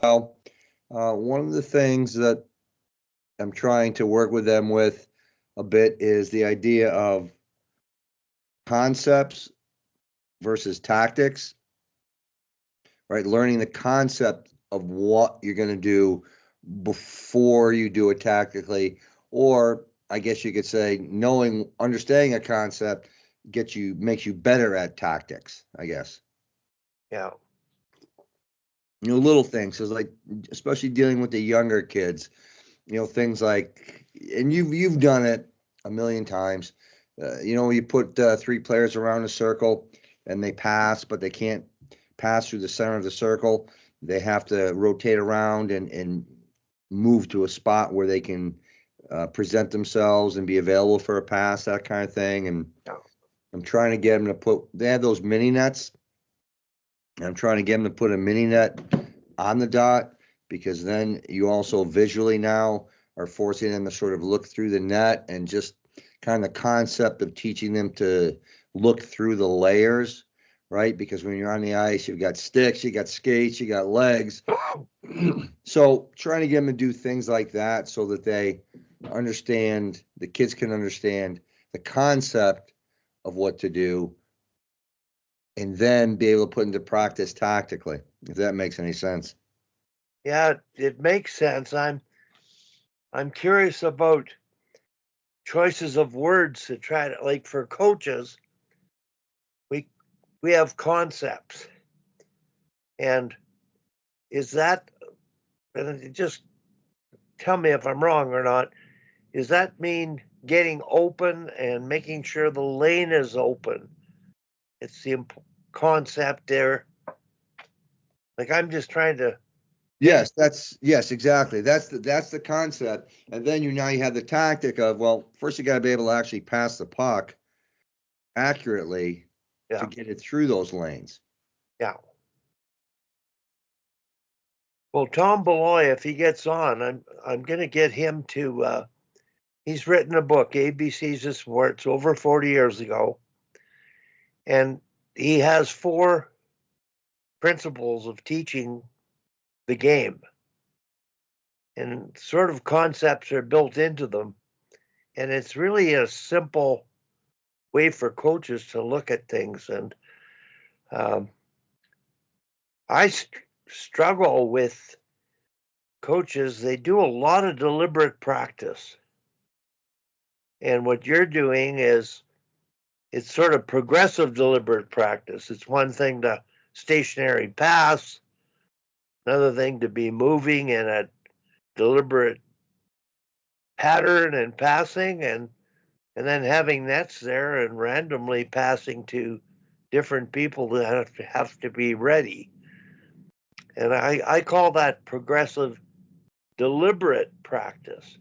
Well, one of the things that I'm trying to work with them with a bit is the idea of concepts versus tactics, right? Learning the concept of what you're going to do before you do it tactically, or I guess you could say understanding a concept makes you better at tactics, I guess. Yeah. Little things, is like especially dealing with the younger kids. Things like, and you've done it a million times. You put three players around a circle and they pass, but they can't pass through the center of the circle. They have to rotate around and move to a spot where they can present themselves and be available for a pass, that kind of thing. And Yeah. I'm trying to get them they have those mini nets. And I'm trying to get them to put a mini net on the dot, because then you also visually now are forcing them to sort of look through the net, and just kind of the concept of teaching them to look through the layers, right? Because when you're on the ice, you've got sticks, you got skates, you got legs. So trying to get them to do things like that so that the kids can understand the concept of what to do, and then be able to put into practice tactically, if that makes any sense. Yeah, it makes sense. I'm curious about choices of words to try to, like, for coaches, we we have concepts. And is that, and just tell me if I'm wrong or not, does that mean getting open and making sure the lane is open? It's the concept there. Like, I'm just trying to think. Yes, exactly. That's the concept. And then you have the tactic of, well, first you got to be able to actually pass the puck accurately to Yeah, get it through those lanes. yeah. Well, Tom Beloy, if he gets on, I'm going to get him to. He's written a book, ABCs of Sports, over 40 years ago, and he has 4 principles of teaching the game, and sort of concepts are built into them, and it's really a simple way for coaches to look at things. And um, I struggle with coaches. They do a lot of deliberate practice, and what you're doing is it's sort of progressive deliberate practice. It's one thing to stationary pass, another thing to be moving in a deliberate pattern and passing, and then having nets there and randomly passing to different people that have to be ready. And I call that progressive deliberate practice.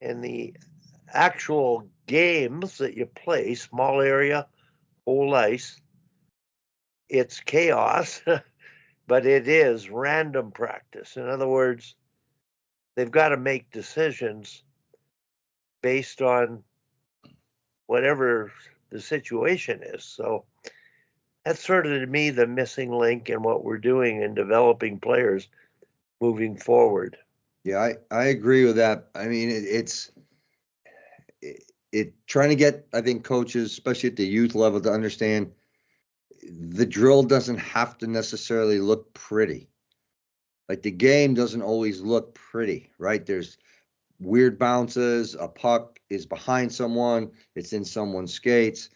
And the actual games that you play, small area, whole ice, it's chaos, but it is random practice. In other words, they've got to make decisions based on whatever the situation is. So that's sort of, to me, the missing link in what we're doing in developing players moving forward. Yeah, I agree with that. I mean, it trying to get, I think, coaches, especially at the youth level, to understand the drill doesn't have to necessarily look pretty. Like, the game doesn't always look pretty, right? There's weird bounces, a puck is behind someone, it's in someone's skates.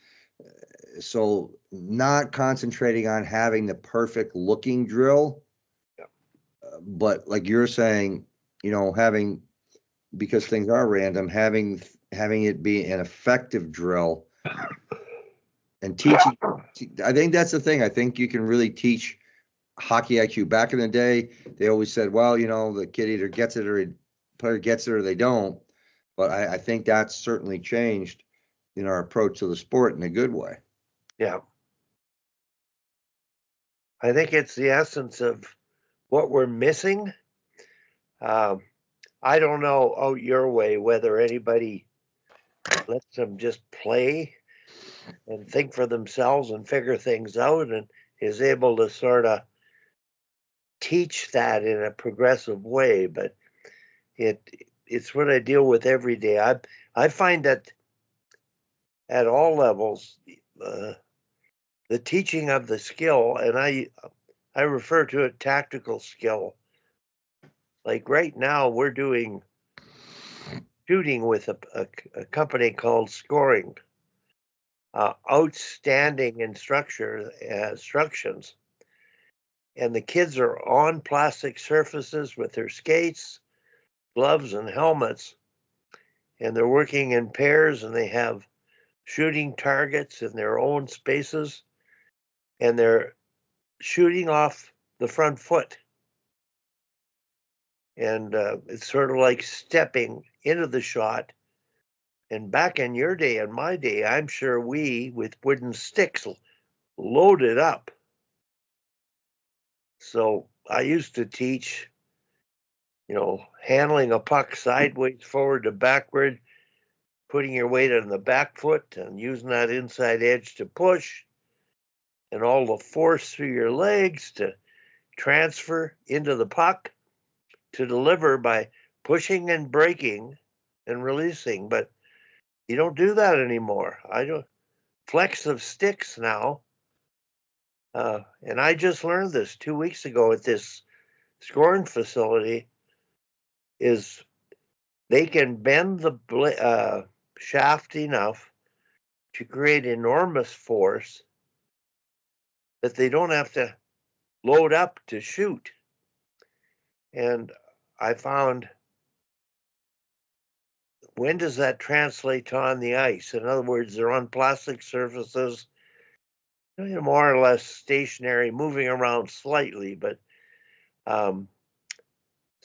So not concentrating on having the perfect looking drill, Yeah. but like you're saying, having, because things are random, having it be an effective drill and teaching. I think that's the thing. I think you can really teach hockey IQ. Back in the day, they always said, well, the kid either gets it or player gets it or they don't. But I think that's certainly changed in our approach to the sport in a good way. Yeah. I think it's the essence of what we're missing. Um, I don't know out your way whether anybody lets them just play and think for themselves and figure things out and is able to sort of teach that in a progressive way, but it's what I deal with every day. I find that at all levels, the teaching of the skill, and I refer to it tactical skill. Like right now, we're doing shooting with a company called Scoring. Outstanding instructions, and the kids are on plastic surfaces with their skates, gloves, and helmets, and they're working in pairs, and they have shooting targets in their own spaces, and they're shooting off the front foot. And it's sort of like stepping into the shot. And back in your day and my day, I'm sure we, with wooden sticks, loaded up. So I used to teach, handling a puck sideways, forward to backward, putting your weight on the back foot and using that inside edge to push, and all the force through your legs to transfer into the puck to deliver by pushing and braking and releasing. But you don't do that anymore. I don't flex of sticks now. And I just learned this 2 weeks ago at this scoring facility, is they can bend the shaft enough to create enormous force that they don't have to load up to shoot. And I found, when does that translate to on the ice? In other words, they're on plastic surfaces, more or less stationary, moving around slightly, but so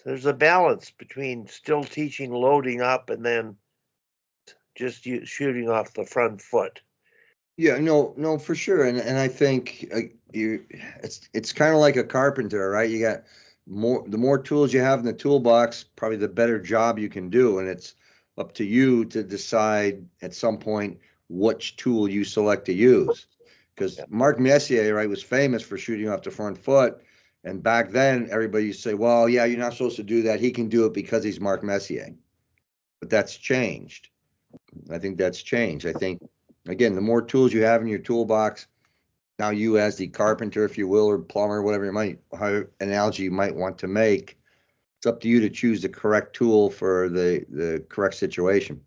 there's a balance between still teaching loading up and then just shooting off the front foot. Yeah, no, for sure, and I think it's kind of like a carpenter, right? You got the more tools you have in the toolbox, probably the better job you can do, and it's up to you to decide at some point which tool you select to use. Because Mark Messier, right, was famous for shooting off the front foot, and back then everybody used to say, "Well, yeah, you're not supposed to do that. He can do it because he's Mark Messier." But that's changed. I think that's changed. I think, again, the more tools you have in your toolbox, now you as the carpenter, if you will, or plumber, whatever analogy you might want to make, it's up to you to choose the correct tool for the correct situation.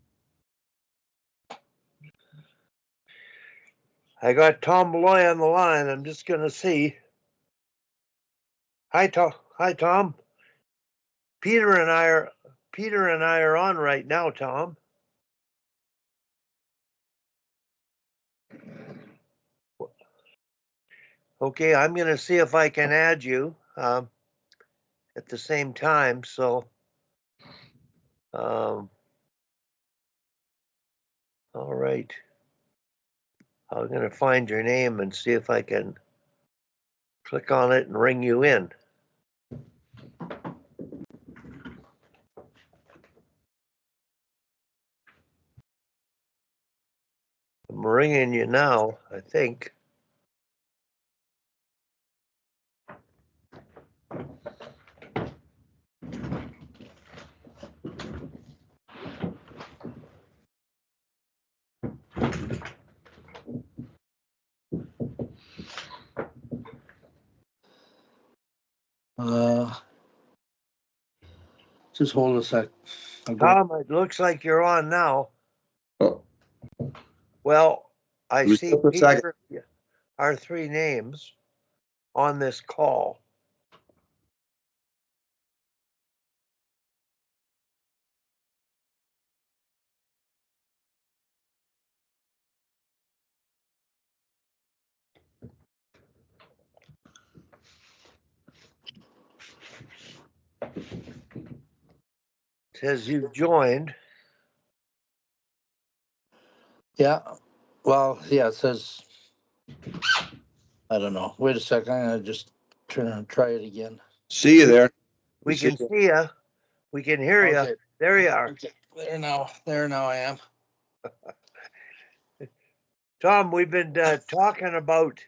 I got Tom Malloy on the line. I'm just going to see. Hi, Tom. Hi, Tom. Peter and I are on right now, Tom. Okay, I'm going to see if I can add you at the same time. So, all right. I'm going to find your name and see if I can click on it and ring you in. I'm ringing you now, I think. Just hold a sec. Tom, it looks like you're on now. Oh, Well, I who's see for a second? Peter, our three names on this call. Says you've joined. Yeah. Well, yeah, it says, I don't know. Wait a second. I'm going to just try it again. See you there. We can see you. We can hear you. Okay. There you are. Okay. There now I am. Tom, we've been talking about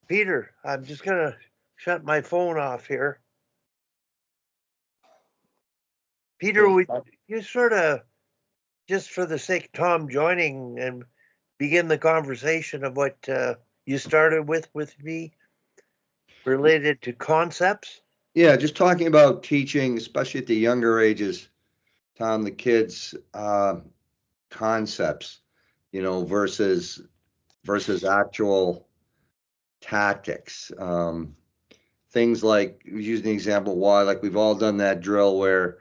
Peter. I'm just going to shut my phone off here. Peter, would you sort of, just for the sake of Tom joining, and begin the conversation of what you started with me related to concepts? Yeah, just talking about teaching, especially at the younger ages, Tom, the kids, concepts, versus actual tactics. Things like, using the example, why, like we've all done that drill where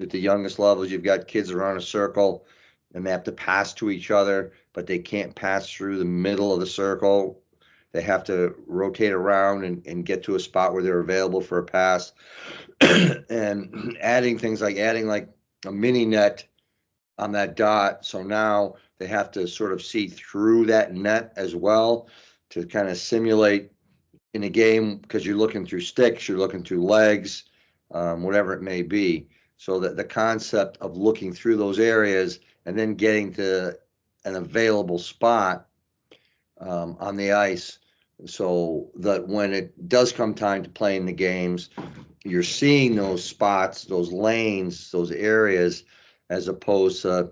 at the youngest levels, you've got kids around a circle and they have to pass to each other, but they can't pass through the middle of the circle. They have to rotate around and get to a spot where they're available for a pass. And adding like a mini net on that dot. So now they have to sort of see through that net as well to kind of simulate in a game, because you're looking through sticks, you're looking through legs, whatever it may be. So that the concept of looking through those areas and then getting to an available spot on the ice, so that when it does come time to playing the games, you're seeing those spots, those lanes, those areas, as opposed to,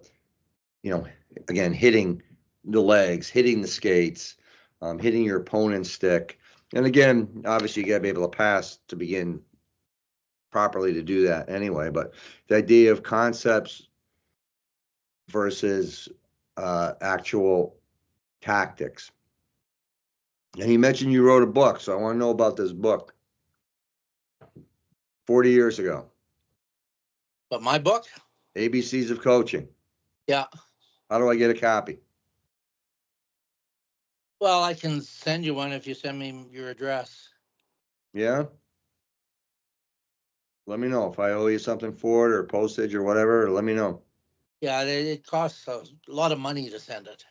again, hitting the legs, hitting the skates, hitting your opponent's stick. And again, obviously, you got to be able to pass to begin properly to do that anyway. But the idea of concepts versus actual tactics. And you mentioned you wrote a book, so I want to know about this book. 40 years ago. But my book? ABCs of Coaching. Yeah. How do I get a copy? Well, I can send you one if you send me your address. Yeah? Let me know if I owe you something for it or postage or whatever. Let me know. Yeah, it costs a lot of money to send it.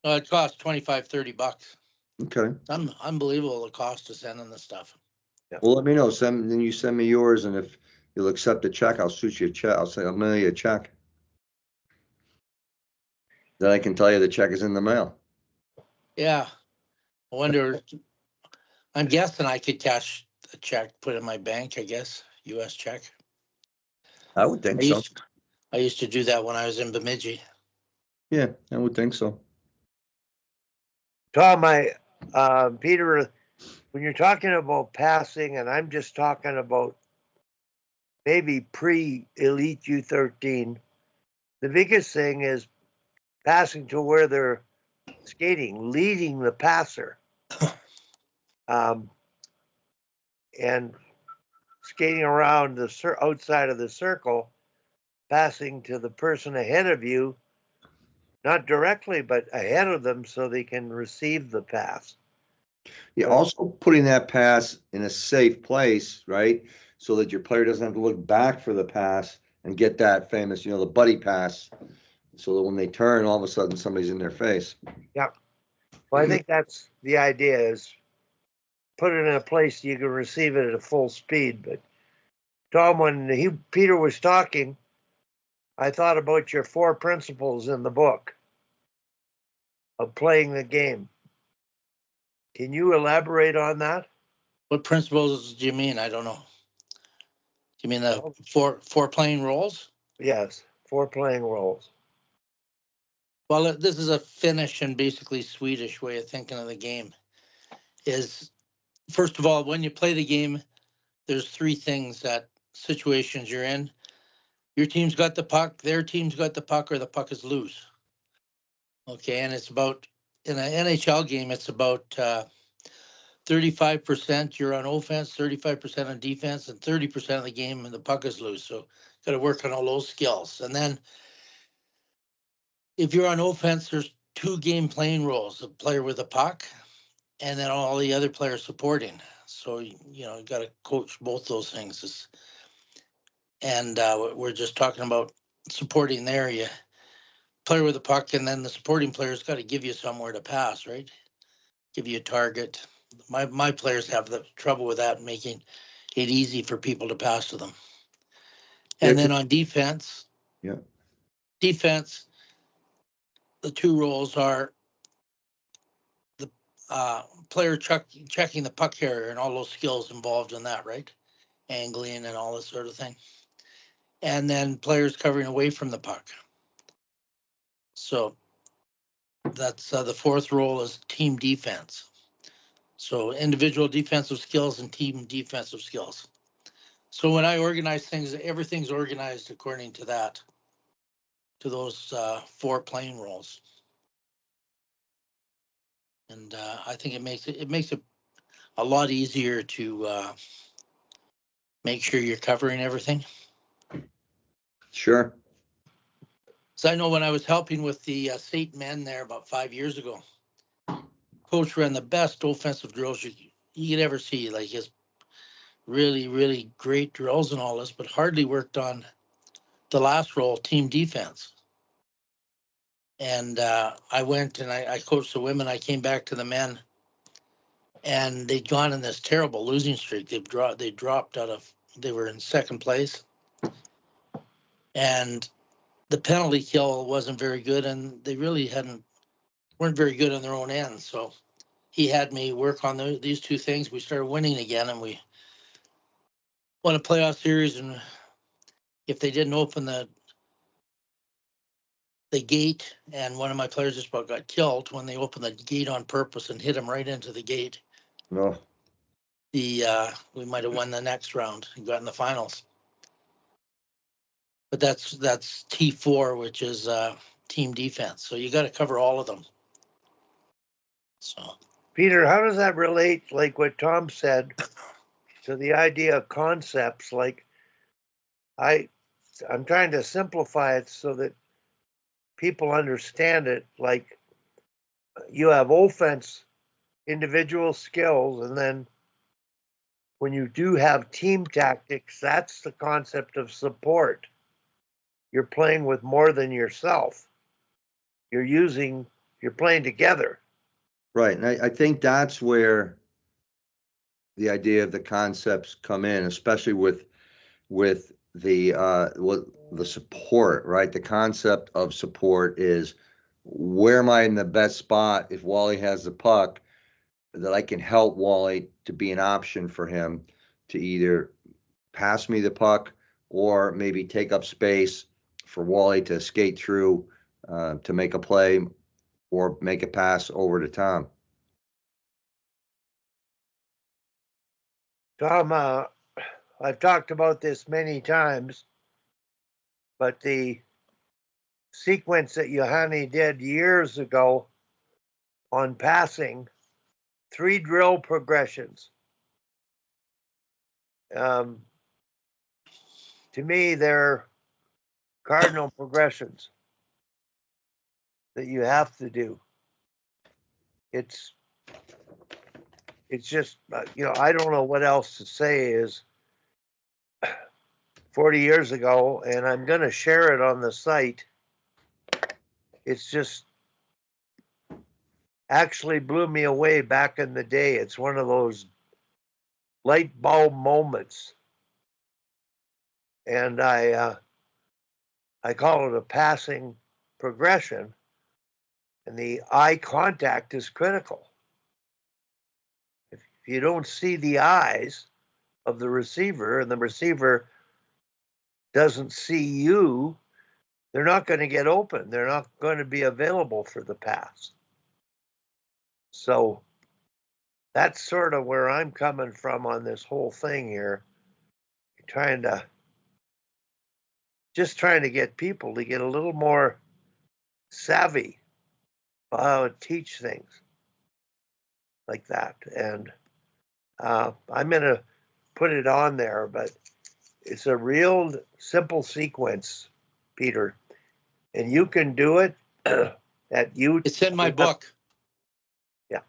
It costs $25-30. Okay. Unbelievable the cost of sending this stuff. Yeah. Well, let me know. Then you send me yours, and if you'll accept the check, I'll shoot you a check. I'll mail you a check. Then I can tell you the check is in the mail. Yeah. I wonder, I'm guessing I could cash a check, put it in my bank, I guess, U.S. check. I would think so. I used to do that when I was in Bemidji. Yeah, I would think so. Tom, Peter, when you're talking about passing, and I'm just talking about maybe pre-elite U13, the biggest thing is passing to where they're skating, leading the passer, and skating around the outside of the circle, passing to the person ahead of you, not directly, but ahead of them so they can receive the pass. Yeah, also putting that pass in a safe place, right? So that your player doesn't have to look back for the pass and get that famous, the buddy pass, so that when they turn, all of a sudden somebody's in their face. Yeah. Well, I think that's the idea, is put it in a place you can receive it at a full speed. But Tom, when Peter was talking, I thought about your 4 principles in the book of playing the game. Can you elaborate on that? What principles do you mean? I don't know. You mean the four playing roles? Yes, 4 playing roles. Well, this is a Finnish and basically Swedish way of thinking of the game. Is, first of all, when you play the game, there's 3 situations you're in. Your team's got the puck, their team's got the puck, or the puck is loose. Okay, and it's about, in an NHL game, it's about 35% you're on offense, 35% on defense, and 30% of the game and the puck is loose. So got to work on all those skills. And then if you're on offense, there's 2 game playing roles: the player with the puck and then all the other players supporting. So, you got to coach both those things. And we're just talking about supporting there. You player with the puck, and then the supporting player's got to give you somewhere to pass, right? Give you a target. My players have the trouble with that, making it easy for people to pass to them. And then on defense, the 2 roles are the player checking the puck carrier and all those skills involved in that, right? Angling and all this sort of thing. and then players covering away from the puck. So that's the fourth role is team defense. So individual defensive skills and team defensive skills. So when I organize things, everything's organized according to that, to those 4 playing roles. And I think it makes it a lot easier to make sure you're covering everything. Sure. So I know when I was helping with the state men there about 5 years ago, coach ran the best offensive drills you could ever see. Like his really, really great drills and all this, but hardly worked on the last role, team defense. And I went and I coached the women. I came back to the men, and they'd gone in this terrible losing streak. They dropped out of. They were in second place, and the penalty kill wasn't very good, and they really weren't very good on their own end. So he had me work on these 2 things. We started winning again, and we won a playoff series. And if they didn't open the gate, and one of my players just about got killed when they opened the gate on purpose and hit him right into the gate. No. We might have won the next round and got in the finals. But that's T4, which is team defense. So you got to cover all of them. So Peter, how does that relate, like what Tom said, to the idea of concepts? Like I'm trying to simplify it so that people understand it. Like you have offense, individual skills, and then when you do have team tactics, that's the concept of support. You're playing with more than yourself. You're playing together. Right. And I think that's where the idea of the concepts come in, especially with the support, right? The concept of support is, where am I in the best spot if Wally has the puck, that I can help Wally to be an option for him to either pass me the puck or maybe take up space for Wally to skate through to make a play or make a pass over to Tom. Tom, I've talked about this many times, but the sequence that Johanni did years ago on passing, 3 drill progressions. To me, they're cardinal progressions that you have to do. It's just, I don't know what else to say. Is 40 years ago, and I'm going to share it on the site. It's just actually blew me away back in the day. It's one of those light bulb moments. And I call it a passing progression. And the eye contact is critical. If you don't see the eyes of the receiver and the receiver doesn't see you, they're not going to get open. They're not going to be available for the pass. So that's sort of where I'm coming from on this whole thing here. Trying to get people to get a little more savvy about how to teach things like that. And I'm going to put it on there, but it's a real simple sequence, Peter. And you can do it at you. it's in my book. Yeah.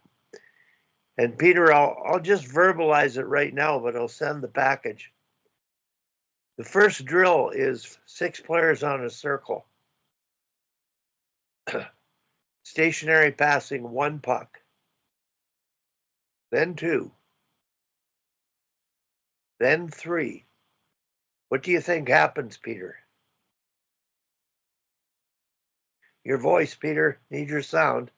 And Peter, I'll just verbalize it right now, but I'll send the package. The first drill is 6 players on a circle. Stationary passing 1 puck. Then 2. Then 3. What do you think happens, Peter? Your voice, Peter. Need your sound.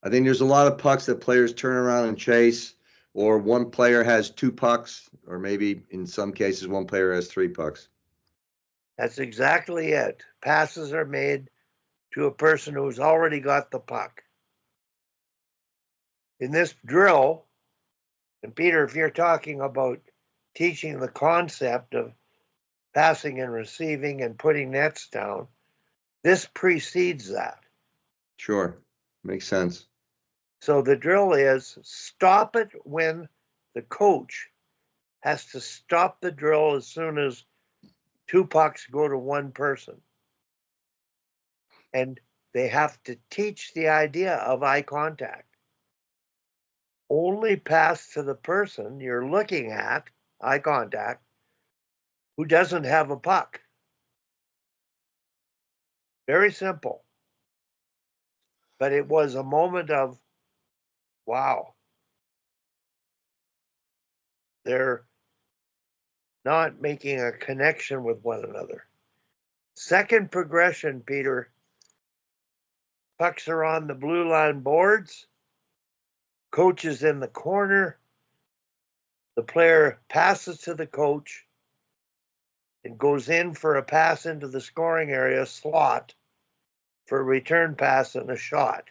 I think there's a lot of pucks that players turn around and chase, Or one player has 2 pucks, or maybe in some cases, one player has 3 pucks. That's exactly it. Passes are made to a person who's already got the puck. In this drill, and Peter, if you're talking about teaching the concept of passing and receiving and putting nets down, this precedes that. Sure. Makes sense. So the drill is stop it when the coach has to stop the drill as soon as 2 pucks go to one person. And they have to teach the idea of eye contact. Only pass to the person you're looking at, eye contact, who doesn't have a puck. Very simple. But it was a moment of, wow, they're not making a connection with one another. Second progression, Peter, pucks are on the blue line boards, coach is in the corner, the player passes to the coach and goes in for a pass into the scoring area slot for a return pass and a shot.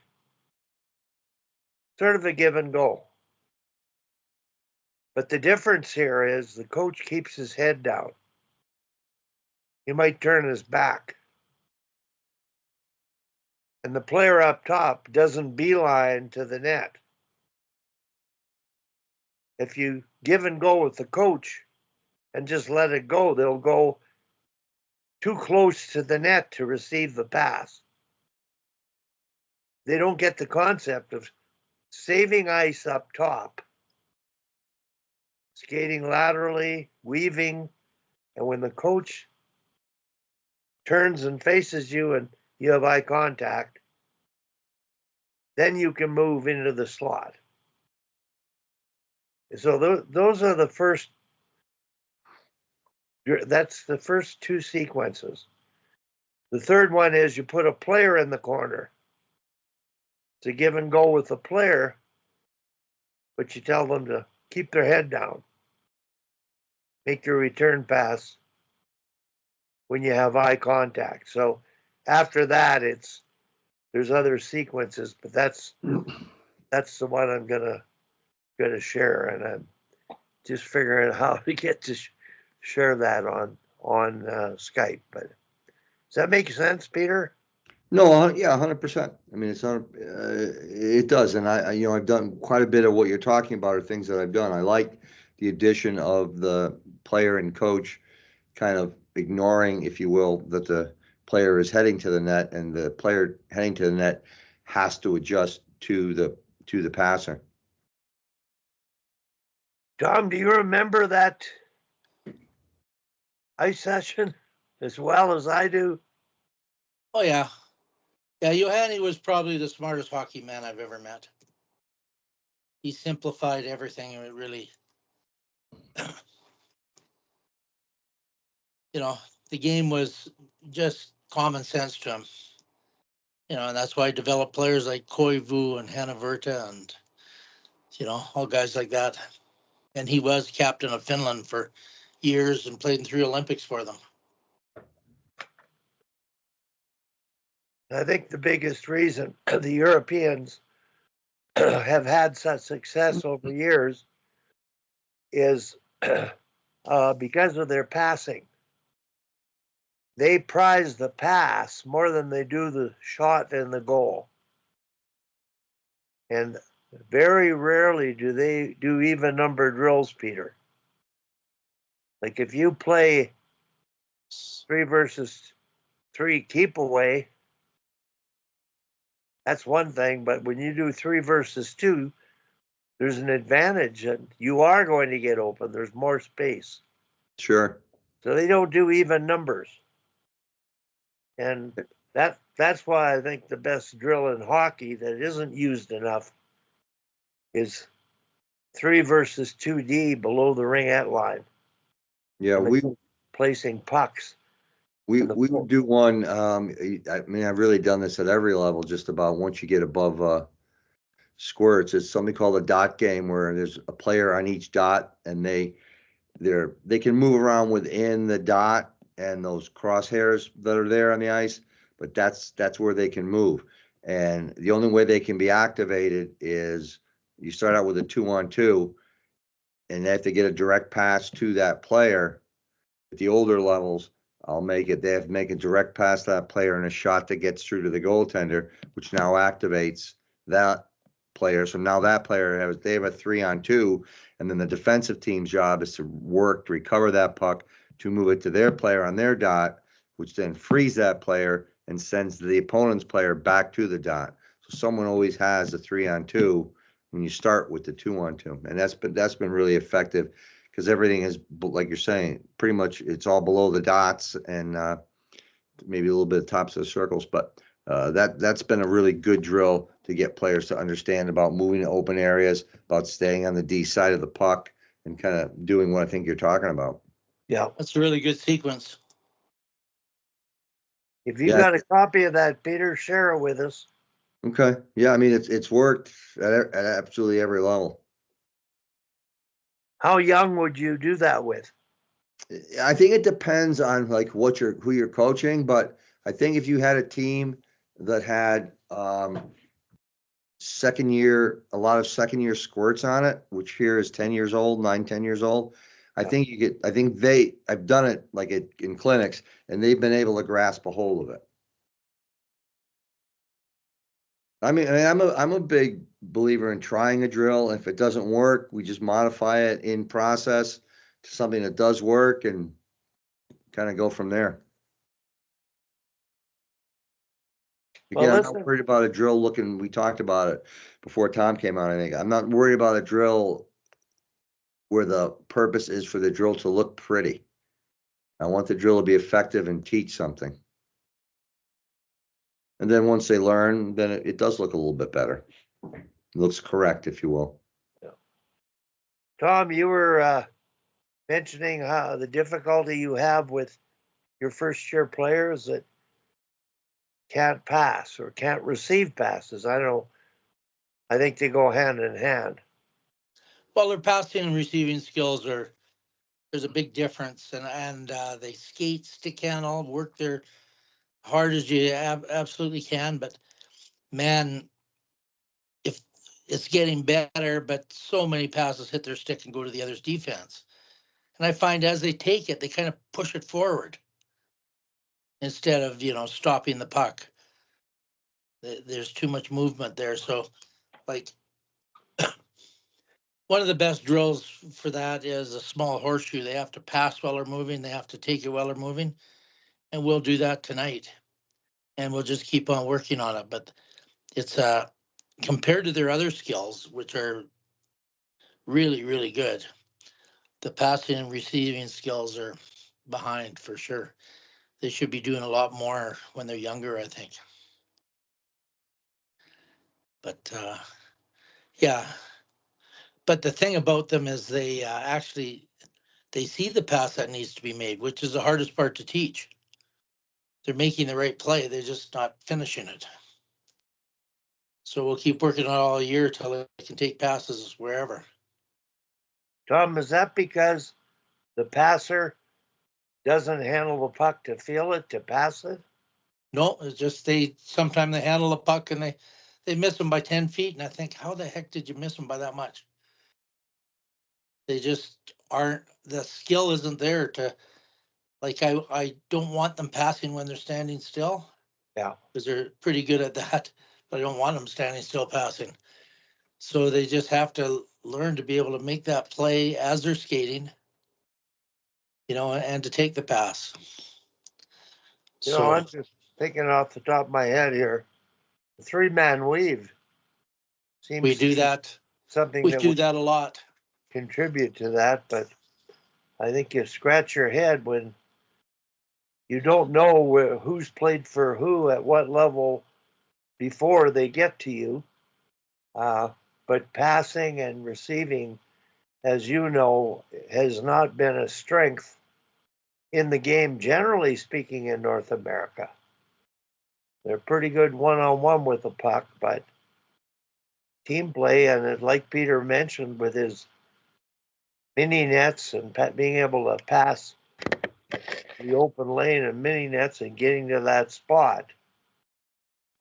Sort of a give and go. But the difference here is the coach keeps his head down. He might turn his back. And the player up top doesn't beeline to the net. If you give and go with the coach and just let it go, they'll go too close to the net to receive the pass. They don't get the concept of saving ice up top, skating laterally, weaving, and when the coach turns and faces you and you have eye contact, then you can move into the slot. So those are the first, that's the first 2 sequences. The third one is you put a player in the corner to give and go with the player, but you tell them to keep their head down. Make your return pass when you have eye contact. So after that, there's other sequences, but that's the one I'm gonna share, and I'm just figuring out how to get to share that on Skype. But does that make sense, Peter? No, yeah, 100%. I mean, it's not. It does, and I've done quite a bit of what you're talking about, are things that I've done. I like the addition of the player and coach kind of ignoring, if you will, that the player is heading to the net, and the player heading to the net has to adjust to the passer. Tom, do you remember that ice session as well as I do? Oh, yeah. Yeah, Johanny was probably the smartest hockey man I've ever met. He simplified everything, and it really, the game was just common sense to him. And that's why I developed players like Koivu and Hannaverta and, all guys like that. And he was captain of Finland for years and played in 3 Olympics for them. I think the biggest reason the Europeans have had such success over years is because of their passing. They prize the pass more than they do the shot and the goal. And very rarely do they do even number drills, Peter. Like if you play 3 versus 3 keep away, that's one thing. But when you do 3 versus 2, there's an advantage and you are going to get open. There's more space. Sure. So they don't do even numbers. And that's why I think the best drill in hockey that isn't used enough is 3 versus 2D below the ringette line. Yeah, we placing pucks. we would do one. I mean, I've really done this at every level, just about once you get above squirts. It's something called a dot game where there's a player on each dot, and they can move around within the dot and those crosshairs that are there on the ice, but that's where they can move. And the only way they can be activated is you start out with a 2-on-2, and they have to get a direct pass to that player. At the older levels, they have to make a direct pass to that player and a shot that gets through to the goaltender, which now activates that player. So now that player they have a 3-on-2, and then the defensive team's job is to work to recover that puck to move it to their player on their dot, which then frees that player and sends the opponent's player back to the dot. So someone always has a 3-on-2 when you start with the 2-on-2, and that's been really effective because everything is, like you're saying, pretty much it's all below the dots and maybe a little bit of tops of the circles, but that's been a really good drill to get players to understand about moving to open areas, about staying on the D side of the puck, and kind of doing what I think you're talking about. Yeah. That's a really good sequence. If you got a copy of that, Peter, share it with us. Okay. Yeah, I mean it's worked at absolutely every level. How young would you do that with? I think it depends on like who you're coaching, but I think if you had a team that had a lot of second year squirts on it, which here is 10 years old, 10 years old. Yeah. I've done it like in clinics, and they've been able to grasp a hold of it. I'm a big believer in trying a drill. If it doesn't work, we just modify it in process to something that does work and kind of go from there. Again, I'm not worried about a drill we talked about it before Tom came on, I think. I'm not worried about a drill where the purpose is for the drill to look pretty. I want the drill to be effective and teach something. And then once they learn, then it does look a little bit better. It looks correct, if you will. Yeah. Tom, you were mentioning how the difficulty you have with your first year players that can't pass or can't receive passes. I don't know. I think they go hand in hand. Well, their passing and receiving skills there's a big difference, and they skate, stick handle, work their hard as you absolutely can. But man, if it's getting better, but so many passes hit their stick and go to the other's defense. And I find as they take it, they kind of push it forward instead of, stopping the puck. There's too much movement there. So like one of the best drills for that is a small horseshoe. They have to pass while they're moving. They have to take it while they're moving. And we'll do that tonight. And we'll just keep on working on it. But it's compared to their other skills, which are really, really good, the passing and receiving skills are behind for sure. They should be doing a lot more when they're younger, I think. But yeah. But the thing about them is they they see the pass that needs to be made, which is the hardest part to teach. They're making the right play. They're just not finishing it. So we'll keep working on it all year till they can take passes wherever. Tom, is that because the passer doesn't handle the puck to feel it, to pass it? No, it's just sometimes they handle the puck and they miss them by 10 feet. And I think, how the heck did you miss them by that much? They just the skill isn't there to, like, I don't want them passing when they're standing still. Yeah. Because they're pretty good at that, but I don't want them standing still passing. So they just have to learn to be able to make that play as they're skating, and to take the pass. I'm just thinking off the top of my head here. The 3-man weave seems we do that. Something we that do that a lot. Contribute to that, but I think you scratch your head when you don't know who's played for who at what level before they get to you. But passing and receiving, as you know, has not been a strength in the game, generally speaking, in North America. They're pretty good one-on-one with the puck, but team play, and like Peter mentioned, with his mini nets and being able to pass the open lane and mini nets and getting to that spot.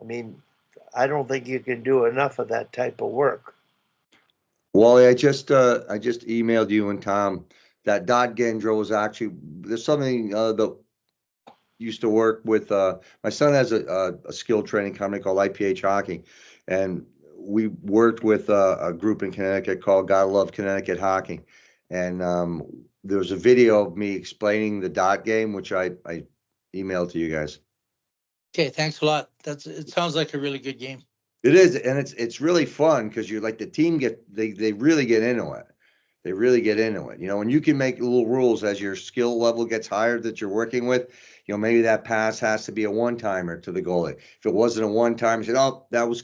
I mean, I don't think you can do enough of that type of work. Wally, I just emailed you and Tom that dot game drill was actually, there's something that used to work with my son has a skill training company called IPH Hockey, and we worked with a group in Connecticut called Gotta Love Connecticut Hockey, and there was a video of me explaining the dot game, which I emailed to you guys. Okay, thanks a lot. It sounds like a really good game. It is, and it's really fun because you're like the team they really get into it. They really get into it. You know, and you can make little rules as your skill level gets higher that you're working with. You know, maybe that pass has to be a one-timer to the goalie. If it wasn't a one-timer, you said, "Oh, that was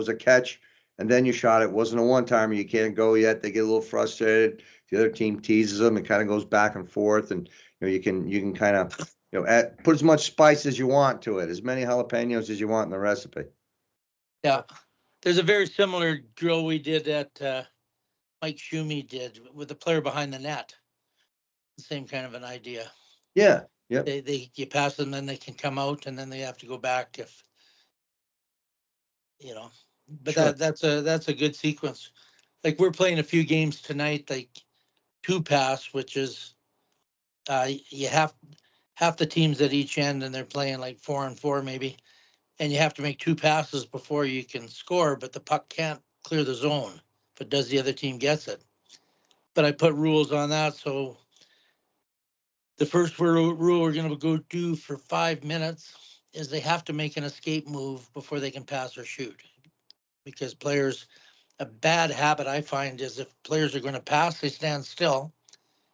a catch," and then you shot it. Wasn't a one-timer. You can't go yet. They get a little frustrated. The other team teases them. It kind of goes back and forth, and you know, you can kind of put as much spice as you want to it, as many jalapenos as you want in the recipe. Yeah, there's a very similar drill we did at Mike Schumi did with the player behind the net. The same kind of an idea. Yeah, yeah. You pass them, then they can come out, and then they have to go back if you know. But Sure. that's a good sequence. Like we're playing a few games tonight, like two pass, which is you have half the teams at each end, and they're playing like 4-on-4 maybe, and you have to make two passes before you can score, but the puck can't clear the zone if it does, the other team gets it. But I put rules on that, so the first rule we're going to go do for 5 minutes is they have to make an escape move before they can pass or shoot. Because a bad habit I find is if players are going to pass, they stand still.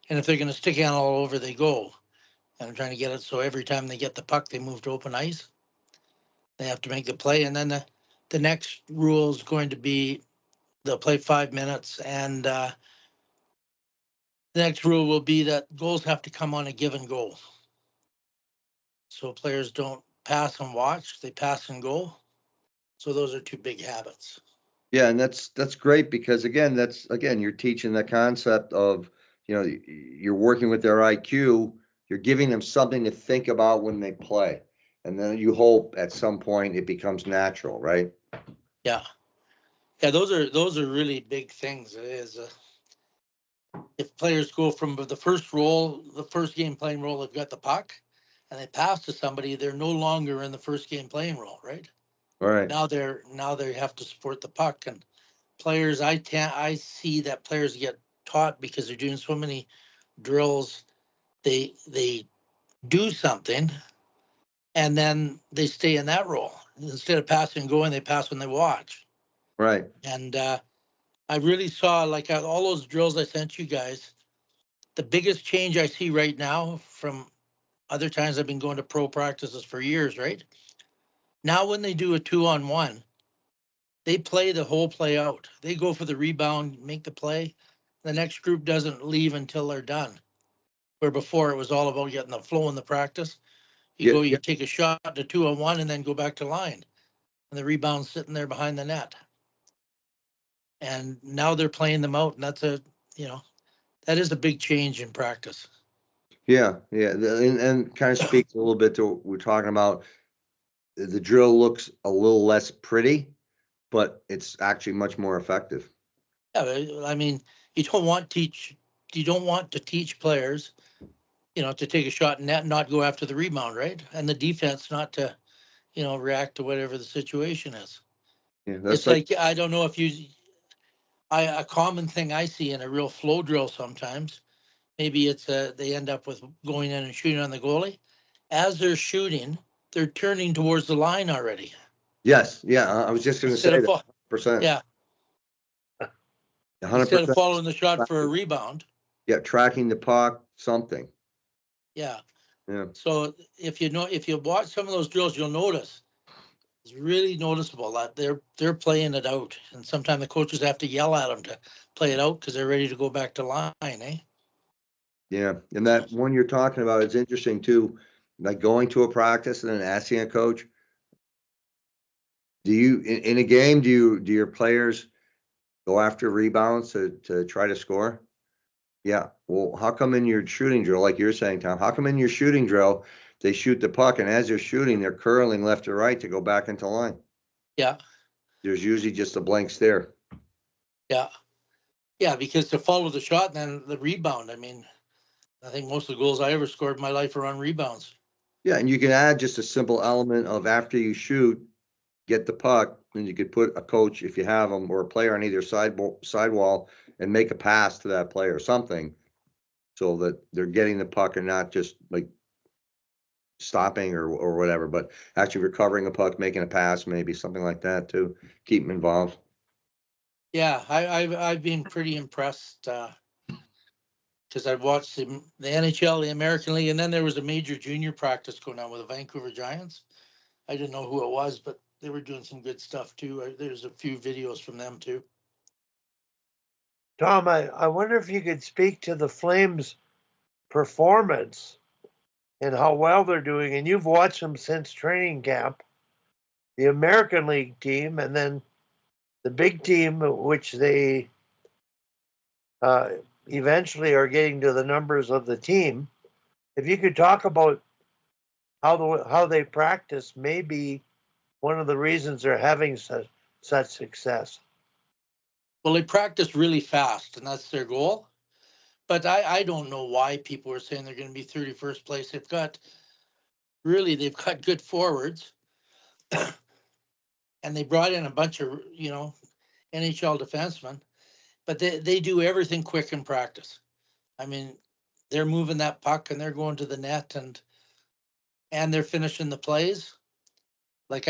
And if they're going to stick out all over, they go. And I'm trying to get it so every time they get the puck, they move to open ice. They have to make the play. And then the next rule is going to be they'll play 5 minutes. And the next rule will be that goals have to come on a given goal. So players don't pass and watch, they pass and go. So those are two big habits. Yeah, and that's great because again, you're teaching the concept of, you're working with their IQ, you're giving them something to think about when they play. And then you hope at some point it becomes natural, right? Yeah. Yeah, those are really big things. It is if players go from the first game playing role, they've got the puck and they pass to somebody, they're no longer in the first game playing role, right? All right. Now they have to support the puck, and players I see that players get taught because they're doing so many drills. They do something and then they stay in that role. Instead of passing and going, they pass when they watch. Right. And I really saw like all those drills I sent you guys. The biggest change I see right now from other times I've been going to pro practices for years, right? Now when they do a 2-on-1, they play the whole play out. They go for the rebound, make the play. The next group doesn't leave until they're done. Where before it was all about getting the flow in the practice. Yeah, You take a shot to 2-on-1 and then go back to line. And the rebound's sitting there behind the net. And now they're playing them out. And that is a big change in practice. yeah. And kind of speaks a little bit to what we're talking about. The drill looks a little less pretty, but it's actually much more effective. Yeah, I mean, you don't want to teach players, to take a shot and net and not go after the rebound, right? And the defense not to, react to whatever the situation is. Yeah, that's It's like I don't know if a common thing I see in a real flow drill sometimes. Maybe it's they end up with going in and shooting on the goalie. As they're shooting, they're turning towards the line already. yes, yeah. I was just going to say Instead of that. Percent. yeah, 100%. instead of following the shot for a rebound. Yeah, tracking the puck, something. Yeah. Yeah. So if you watch some of those drills, you'll notice it's really noticeable that they're playing it out, and sometimes the coaches have to yell at them to play it out because they're ready to go back to line, eh? Yeah, and that one you're talking about is interesting too. Like going to a practice and then asking a coach, do you in a game do your players Go after rebounds to try to score? Yeah. Well, how come in your shooting drill, like you're saying, Tom, how come in your shooting drill, they shoot the puck and as they're shooting, they're curling left to right to go back into line? Yeah, There's usually just a blank stare. yeah, yeah. Because to follow the shot and then the rebound. I mean, I think most of the goals I ever scored in my life are on rebounds. Yeah, and you can add just a simple element of after you shoot, get the puck, and you could put a coach, if you have them, or a player on either sidewall and make a pass to that player or something so that they're getting the puck and not just like stopping or whatever, but actually recovering a puck, making a pass, maybe something like that too. Keep them involved. Yeah, I've been pretty impressed because I've watched the NHL, the American League, and then there was a major junior practice going on with the Vancouver Giants. I didn't know who it was, but they were doing some good stuff too. There's a few videos from them too. Tom, I wonder if you could speak to the Flames' performance and how well they're doing. And you've watched them since training camp, the American League team, and then the big team, which they eventually are getting to the numbers of the team. If you could talk about how they practice, maybe one of the reasons they're having such success. Well, they practice really fast, and that's their goal. But I don't know why people are saying they're going to be 31st place. They've got good forwards, and they brought in a bunch of NHL defensemen, but they do everything quick in practice. I mean, they're moving that puck and they're going to the net and they're finishing the plays. Like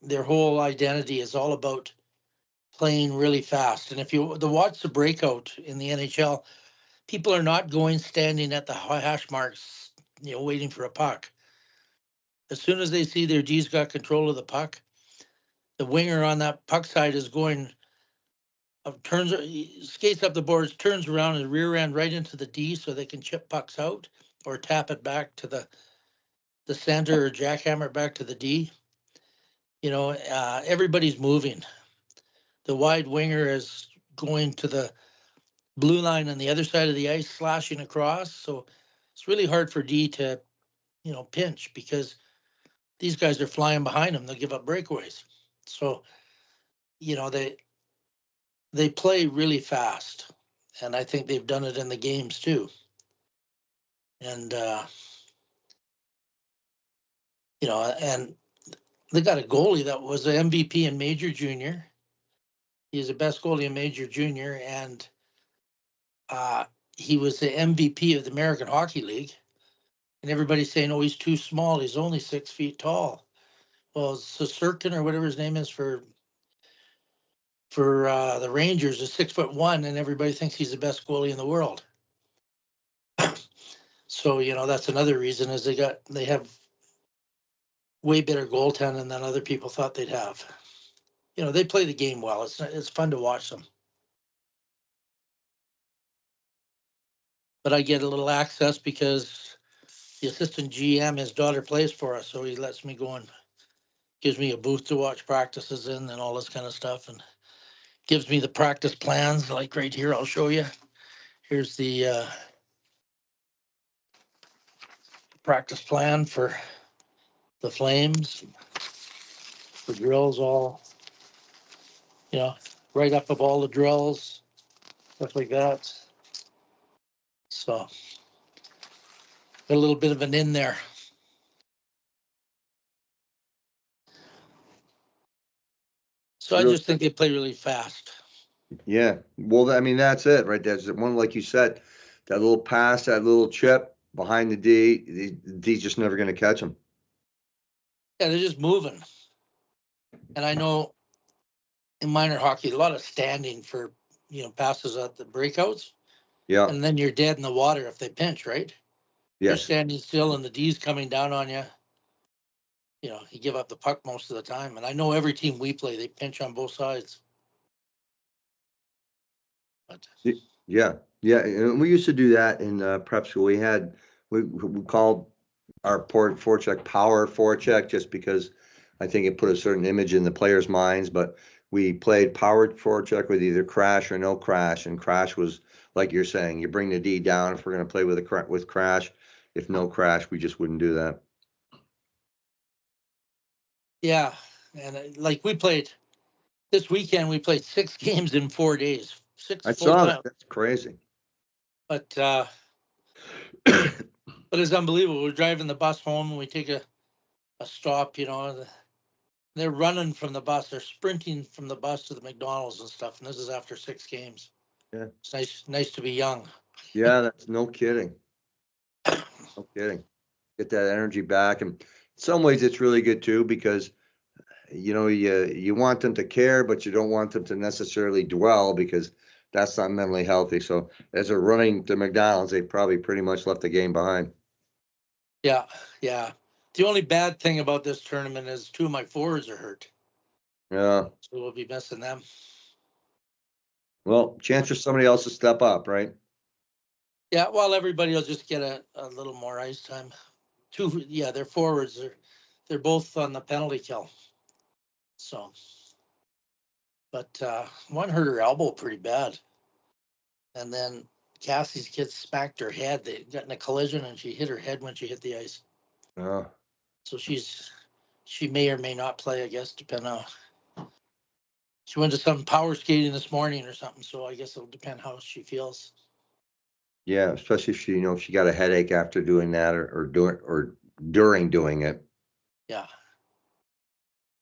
their whole identity is all about playing really fast. And if you watch the breakout in the NHL, people are not going standing at the hash marks, waiting for a puck. As soon as they see their D's got control of the puck, the winger on that puck side is going, skates up the boards, turns around and rear end right into the D so they can chip pucks out or tap it back to the center or jackhammer back to the D. Everybody's moving. The wide winger is going to the blue line on the other side of the ice, slashing across. So it's really hard for D to, pinch because these guys are flying behind them. They'll give up breakaways. So, they play really fast. And I think they've done it in the games too. And, and they got a goalie that was an MVP in Major Junior. He's the best goalie in Major Junior, and he was the MVP of the American Hockey League. And everybody's saying, "Oh, he's too small. He's only 6 feet tall." Well, Sirkin or whatever his name is for the Rangers is 6'1", and everybody thinks he's the best goalie in the world. So that's another reason is they have way better goaltending than other people thought they'd have. They play the game well. It's fun to watch them. But I get a little access because the assistant GM, his daughter plays for us, so he lets me go and gives me a booth to watch practices in and all this kind of stuff, and gives me the practice plans. Like right here, I'll show you. Here's the practice plan for the Flames. The drills all, right up of all the drills, stuff like that. So got a little bit of an in there. So I just think they play really fast. Yeah. Well, I mean, that's it, right? That's one, like you said, that little pass, that little chip behind the D, the D's just never going to catch them. Yeah, they're just moving. And I know in minor hockey, a lot of standing for, passes at the breakouts. Yeah. And then you're dead in the water if they pinch, right? You're Yes. standing still and the D's coming down on you. You give up the puck most of the time. And I know every team we play, they pinch on both sides. But Yeah. Yeah. And we used to do that in prep school. We called our forecheck power forecheck just because I think it put a certain image in the players' minds. But we played power forecheck with either crash or no crash, and crash was like you're saying, you bring the D down if we're going to play with crash. If no crash, we just wouldn't do that. Yeah, and like we played this weekend, we played 6 games in 4 days, 6 I full saw time. that. That's crazy. But it's unbelievable. We're driving the bus home and we take a stop, you know. They're running from the bus. They're sprinting from the bus to the McDonald's and stuff. And this is after 6 games. Yeah. It's nice to be young. Yeah, that's no kidding. No kidding. Get that energy back. And in some ways it's really good too, because you want them to care, but you don't want them to necessarily dwell, because that's not mentally healthy. So as they're running to McDonald's, they probably pretty much left the game behind. Yeah, yeah. The only bad thing about this tournament is 2 of my forwards are hurt. Yeah. So we'll be missing them. Well, chance for somebody else to step up, right? Yeah, well, everybody will just get a little more ice time. 2, yeah, they're forwards. They're both on the penalty kill. So, but one hurt her elbow pretty bad. And then Cassie's kid smacked her head. They got in a collision and she hit her head when she hit the ice. Oh. So she may or may not play, I guess, depending on. She went to some power skating this morning or something, so I guess it'll depend how she feels. Yeah, especially if she got a headache after doing that, or during doing it. Yeah.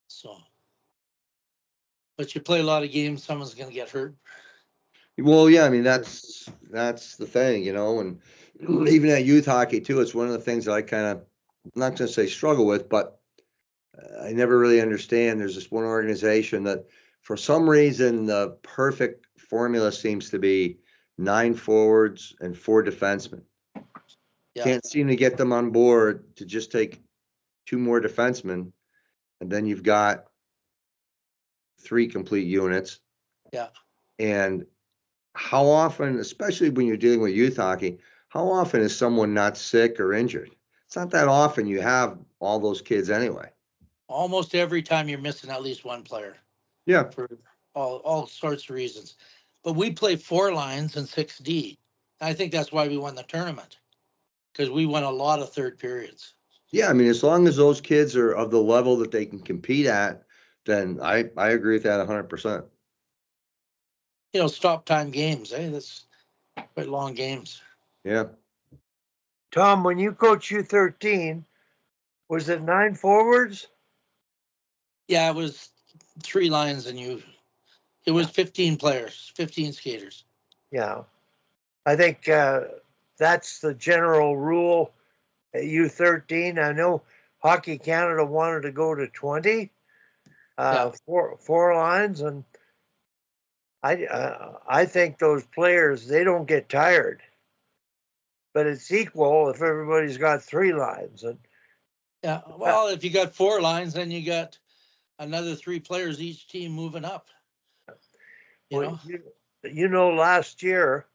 So, but you play a lot of games, someone's gonna get hurt. Well, yeah, I mean that's the thing, and even at youth hockey too, it's one of the things that I kind of, I'm not going to say struggle with, but I never really understand. There's this one organization that, for some reason, the perfect formula seems to be 9 forwards and 4 defensemen. Yeah. Can't seem to get them on board to just take 2 more defensemen, and then you've got 3 complete units. Yeah. And how often, especially when you're dealing with youth hockey, how often is someone not sick or injured? It's not that often you have all those kids anyway. Almost every time you're missing at least one player. Yeah. For all sorts of reasons. But we play 4 lines and 6D. I think that's why we won the tournament, because we won a lot of third periods. Yeah, I mean, as long as those kids are of the level that they can compete at, then I agree with that 100%. Stop time games, that's quite long games. Yeah. Tom, when you coach U13, was it 9 forwards? Yeah, it was 3 lines and it was 15 players, 15 skaters. Yeah. I think that's the general rule at U13. I know Hockey Canada wanted to go to 20, Yeah. 4 lines, and I think those players, they don't get tired, but it's equal if everybody's got 3 lines. And Yeah, well, if you got 4 lines, then you got another 3 players each team moving up. Last year,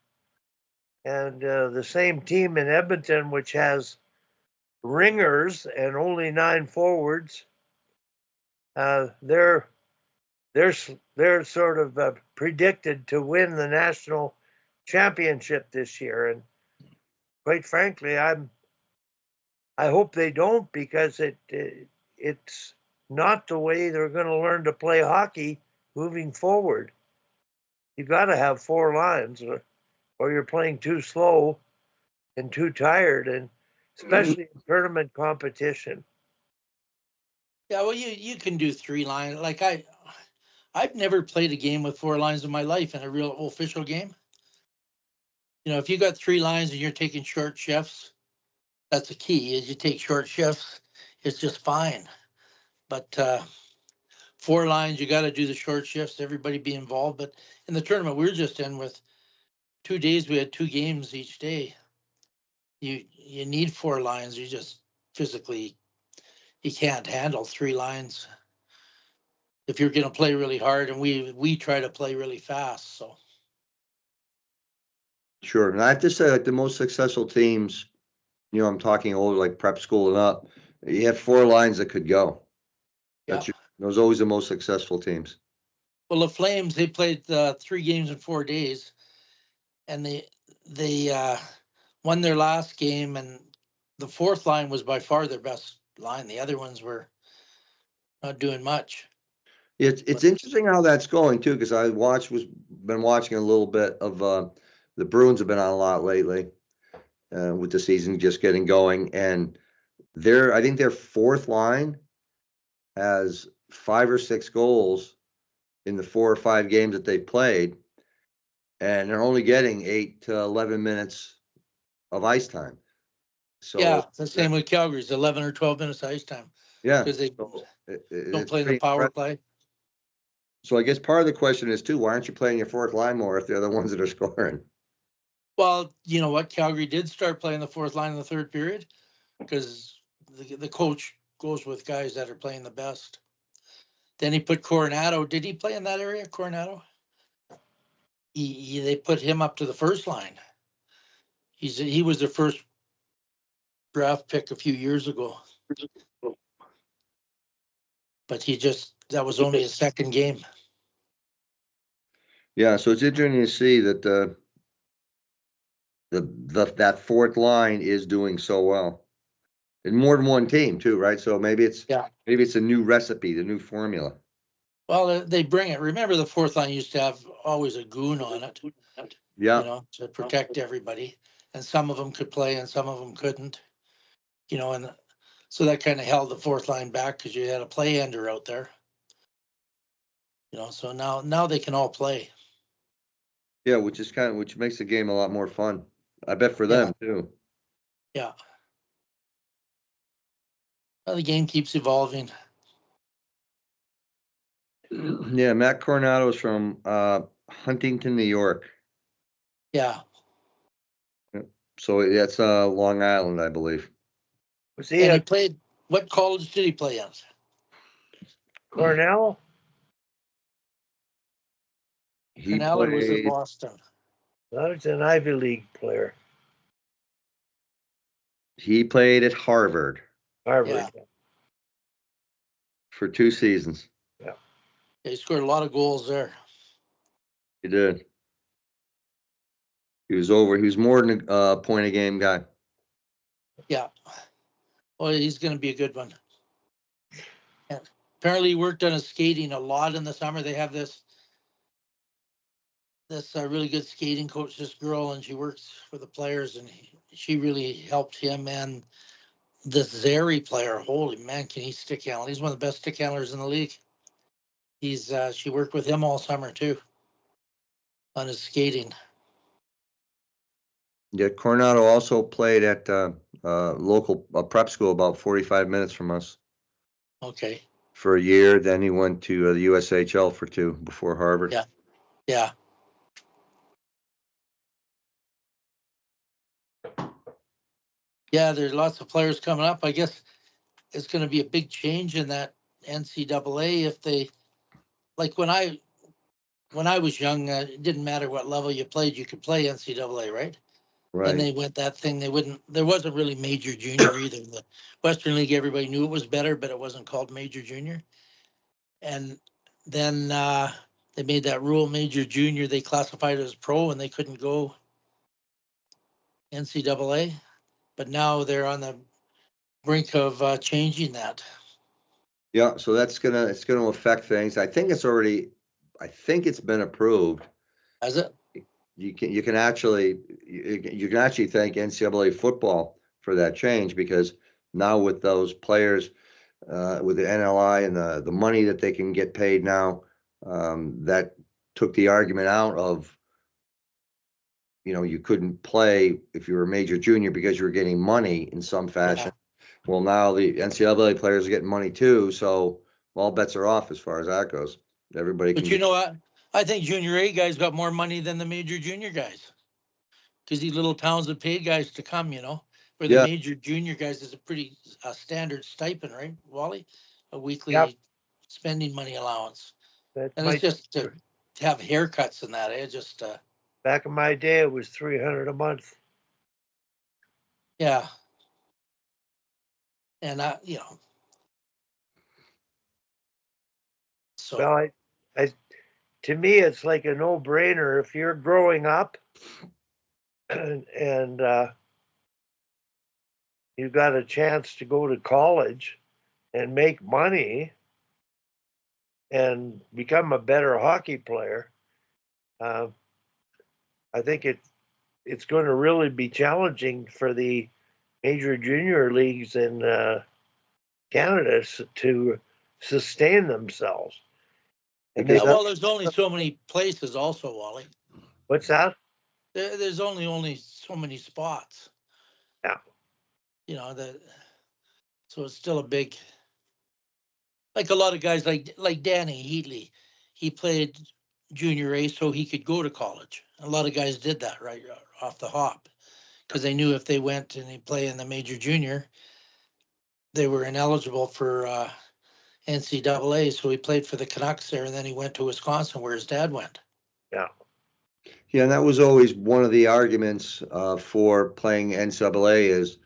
and the same team in Edmonton, which has ringers and only 9 forwards, they're sort of predicted to win the national championship this year. And quite frankly, I hope they don't, because it's not the way they're going to learn to play hockey moving forward. You got to have 4 lines, or you're playing too slow and too tired, and especially in tournament competition. Yeah, well, you can do 3 lines. Like I've never played a game with 4 lines in my life in a real official game. If you got 3 lines and you're taking short shifts, that's the key. Is you take short shifts, it's just fine. But 4 lines, you got to do the short shifts. Everybody be involved. But in the tournament we were just in, with 2 days, we had 2 games each day. You need 4 lines. You just physically, you can't handle 3 lines if you're going to play really hard, and we try to play really fast. So Sure. And I have to say, like, the most successful teams, I'm talking older, like prep school and up, you have 4 lines that could go. yeah, Those are always the most successful teams. Well, the Flames, they played 3 games in 4 days, and they won their last game, and the fourth line was by far their best line. The other ones were not doing much. It's interesting how that's going too, because been watching a little bit of the Bruins have been on a lot lately with the season just getting going, and I think their fourth line has 5 or 6 goals in the 4 or 5 games that they played, and they're only getting 8 to 11 minutes of ice time. So Yeah, the same with Calgary's 11 or 12 minutes ice time yeah, because they so don't it's play the pretty power impressive. play. So I guess part of the question is too, why aren't you playing your fourth line more if they're the ones that are scoring? Well, you know what? Calgary did start playing the fourth line in the third period because the coach goes with guys that are playing the best. Then he put Coronado. Did he play in that area, Coronado? They put him up to the first line. He was the first draft pick a few years ago, but that was only his second game. Yeah, so it's interesting to see that that fourth line is doing so well. In more than one team too, right? So maybe it's a new recipe, the new formula. Well, they bring it. Remember, the fourth line used to have always a goon on it, Yeah. to protect everybody. And some of them could play and some of them couldn't, and so that kind of held the fourth line back because you had a play ender out there. So now they can all play. Yeah, which makes the game a lot more fun. I bet for them too. Yeah. Well, the game keeps evolving. Yeah, Matt Coronado is from Huntington, New York. Yeah. So that's Long Island, I believe. And he played. What college did he play at? Cornell? Cornell or was it played. Boston? That was an Ivy League player. He played at Harvard. Harvard. Yeah. For 2 seasons. Yeah. He scored a lot of goals there. He did. He was more than a point a game guy. Yeah. Well, he's going to be a good one. Yeah. Apparently, he worked on his skating a lot in the summer. They have this really good skating coach, this girl, and she works for the players, and she really helped him. And this Zary player, holy man, can he stick handle? He's one of the best stick handlers in the league. She worked with him all summer too on his skating. Yeah, Coronado also played at local prep school about 45 minutes from us. Okay. For a year, then he went to the USHL for 2 before Harvard. Yeah. Yeah. Yeah, there's lots of players coming up. I guess it's going to be a big change in that NCAA if they, like when I was young, it didn't matter what level you played, you could play NCAA, right? Then Right. they went that thing. There wasn't really major junior either. The Western League, everybody knew it was better, but it wasn't called major junior. And then they made that rule major junior. They classified it as pro and they couldn't go NCAA. But now they're on the brink of changing that. Yeah, so it's gonna affect things. I think it's been approved. Has it? You can actually thank NCAA football for that change, because now with those players with the NLI and the money that they can get paid now, that took the argument out of, you couldn't play if you were a major junior because you were getting money in some fashion. Well, now the NCAA players are getting money too, so all bets are off as far as that goes. Everybody But can you know what? I think junior A guys got more money than the major junior guys because these little towns have paid guys to come, where the Yeah. major junior guys is a pretty standard stipend, right, Wally? A weekly Yep. spending money allowance. That And might, it's just to have haircuts and that. It just, back in my day, it was $300 a month. yeah. And so. Well, to me, it's like a no-brainer. If you're growing up and you've got a chance to go to college and make money and become a better hockey player, I think it's going to really be challenging for the major junior leagues in Canada to sustain themselves. And Yeah, well, there's only so many places also, Wally. what's that? There's only so many spots. Yeah. You know, so it's still a big, like a lot of guys like Danny Heatley, he played junior A so he could go to college. A lot of guys did that right off the hop because they knew if they went and they play in the major junior, they were ineligible for NCAA. So he played for the Canucks there, and then he went to Wisconsin where his dad went. Yeah. Yeah, and that was always one of the arguments for playing NCAA is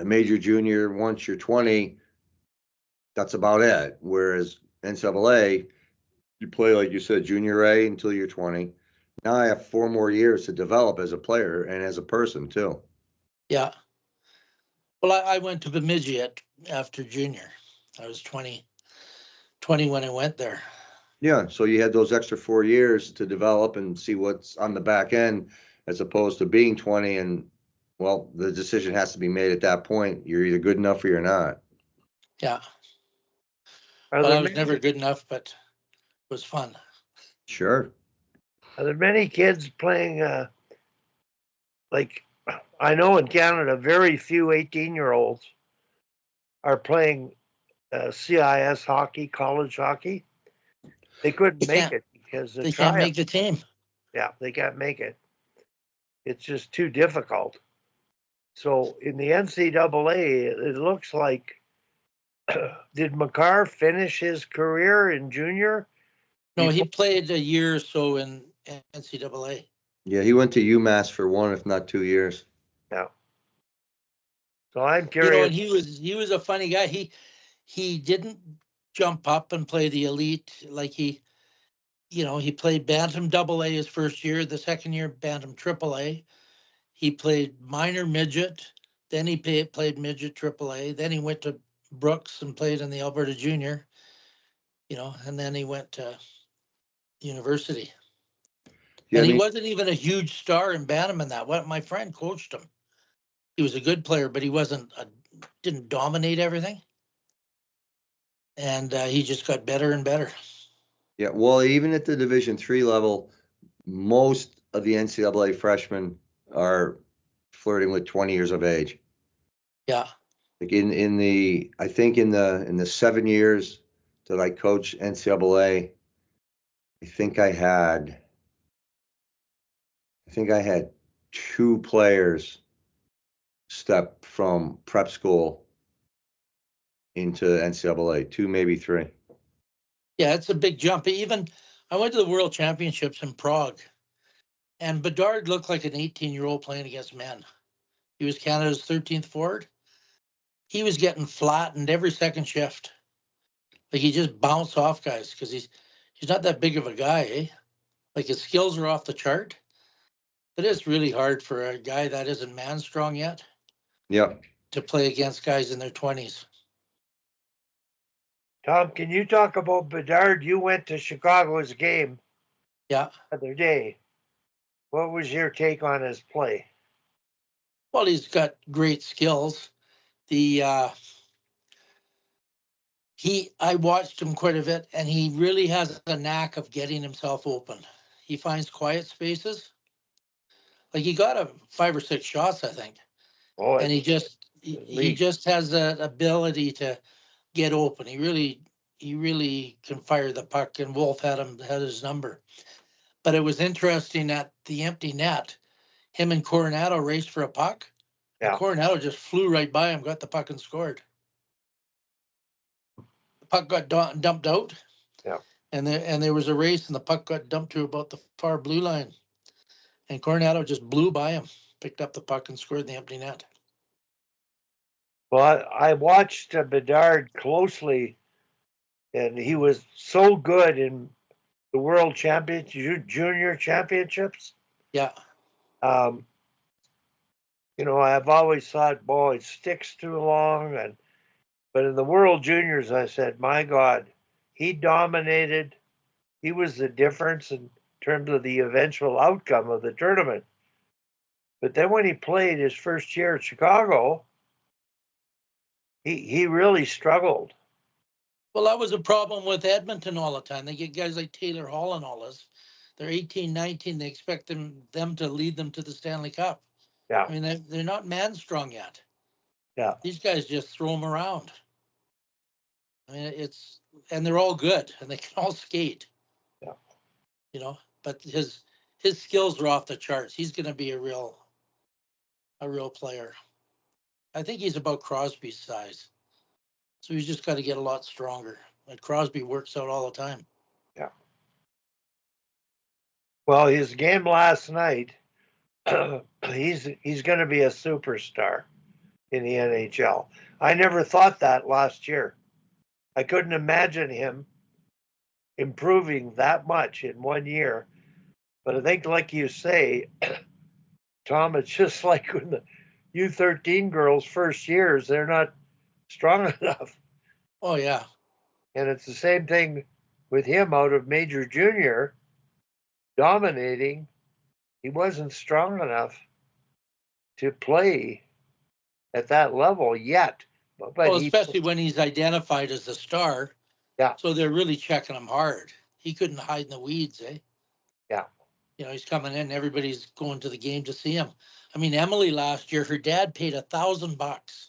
major junior, once you're 20, that's about it. Whereas NCAA, you play, like you said, junior A until you're 20. Now I have 4 more years to develop as a player and as a person too. Yeah. Well, I went to Bemidji after junior. I was 20 when I went there. Yeah, so you had those extra 4 years to develop and see what's on the back end, as opposed to being 20 and, well, the decision has to be made at that point. You're either good enough or you're not. Yeah. Are Well, there I was many, never good enough, but it was fun. Sure. are there many kids playing like I know in Canada very few 18-year-olds are playing CIS hockey, college hockey. They couldn't make it because They can't make the team. Yeah, they can't make it. It's just too difficult. So in the NCAA, it looks like did McCarr finish his career in junior? No, he played a year or so in NCAA. Yeah, he went to UMass for 1, if not 2 years. Yeah. So I'm And curious. he was a funny guy. He didn't jump up and play the elite like he played Bantam AA his first year. The second year, Bantam AAA. He played minor midget. Then he played midget AAA. Then he went to Brooks and played in the Alberta Junior. And then he went to university. Yeah, And I he mean, wasn't even a huge star in Bantam in that. My friend coached him. He was a good player, but he didn't dominate everything. And he just got better and better. yeah, well, even at the Division III level, most of the NCAA freshmen are flirting with 20 years of age. Yeah. Like I think in the 7 years that I coached NCAA, I think I had 2 players step from prep school into NCAA, 2, maybe 3. Yeah, it's a big jump. Even I went to the World Championships in Prague, and Bedard looked like an 18-year-old playing against men. He was Canada's 13th forward. He was getting flattened every second shift. Like he just bounced off guys because he's not that big of a guy, eh? Like his skills are off the chart. It is really hard for a guy that isn't man strong yet Yeah. to play against guys in their 20s. Tom, can you talk about Bedard? You went to Chicago's game Yeah. the other day. What was your take on his play? Well, he's got great skills. I watched him quite a bit, and he really has a knack of getting himself open. He finds quiet spaces. Like he got 5 or 6 shots, I think, Oh, and he just has that ability to get open. He really can fire the puck, and Wolf had his number. But it was interesting at the empty net, him and Coronado raced for a puck, and yeah. Coronado just flew right by him, got the puck, and scored. The puck got dumped out. Yeah. And there was a race, and the puck got dumped to about the far blue line, and Coronado just blew by him, picked up the puck, and scored the empty net. Well, I watched Bedard closely, and he was so good in the world junior championships. Yeah. Um, I've always thought, boy, it sticks too long, but in the world juniors, I said, my God, he dominated. He was the difference in terms of the eventual outcome of the tournament. But then when he played his first year at Chicago, he really struggled. Well, that was a problem with Edmonton all the time. They get guys like Taylor Hall and all this. They're 18, 19. They expect them to lead them to the Stanley Cup. Yeah, I mean, they're not man strong yet. yeah, These guys just throw them around. I mean, and they're all good and they can all skate. yeah. But his skills are off the charts. He's going to be a real player. I think he's about Crosby's size. So he's just got to get a lot stronger. Like Crosby works out all the time. Yeah. Well, his game last night, he's going to be a superstar in the NHL. I never thought that last year. I couldn't imagine him improving that much in 1 year. But I think, like you say, Tom, it's just like when the U13 girls' first years, they're not strong enough. Oh, yeah. And it's the same thing with him out of major junior, dominating. He wasn't strong enough to play at that level yet. But Well, especially when he's identified as a star. Yeah. So they're really checking him hard. He couldn't hide in the weeds, eh? Yeah. He's coming in. Everybody's going to the game to see him. I mean, Emily last year, her dad paid $1,000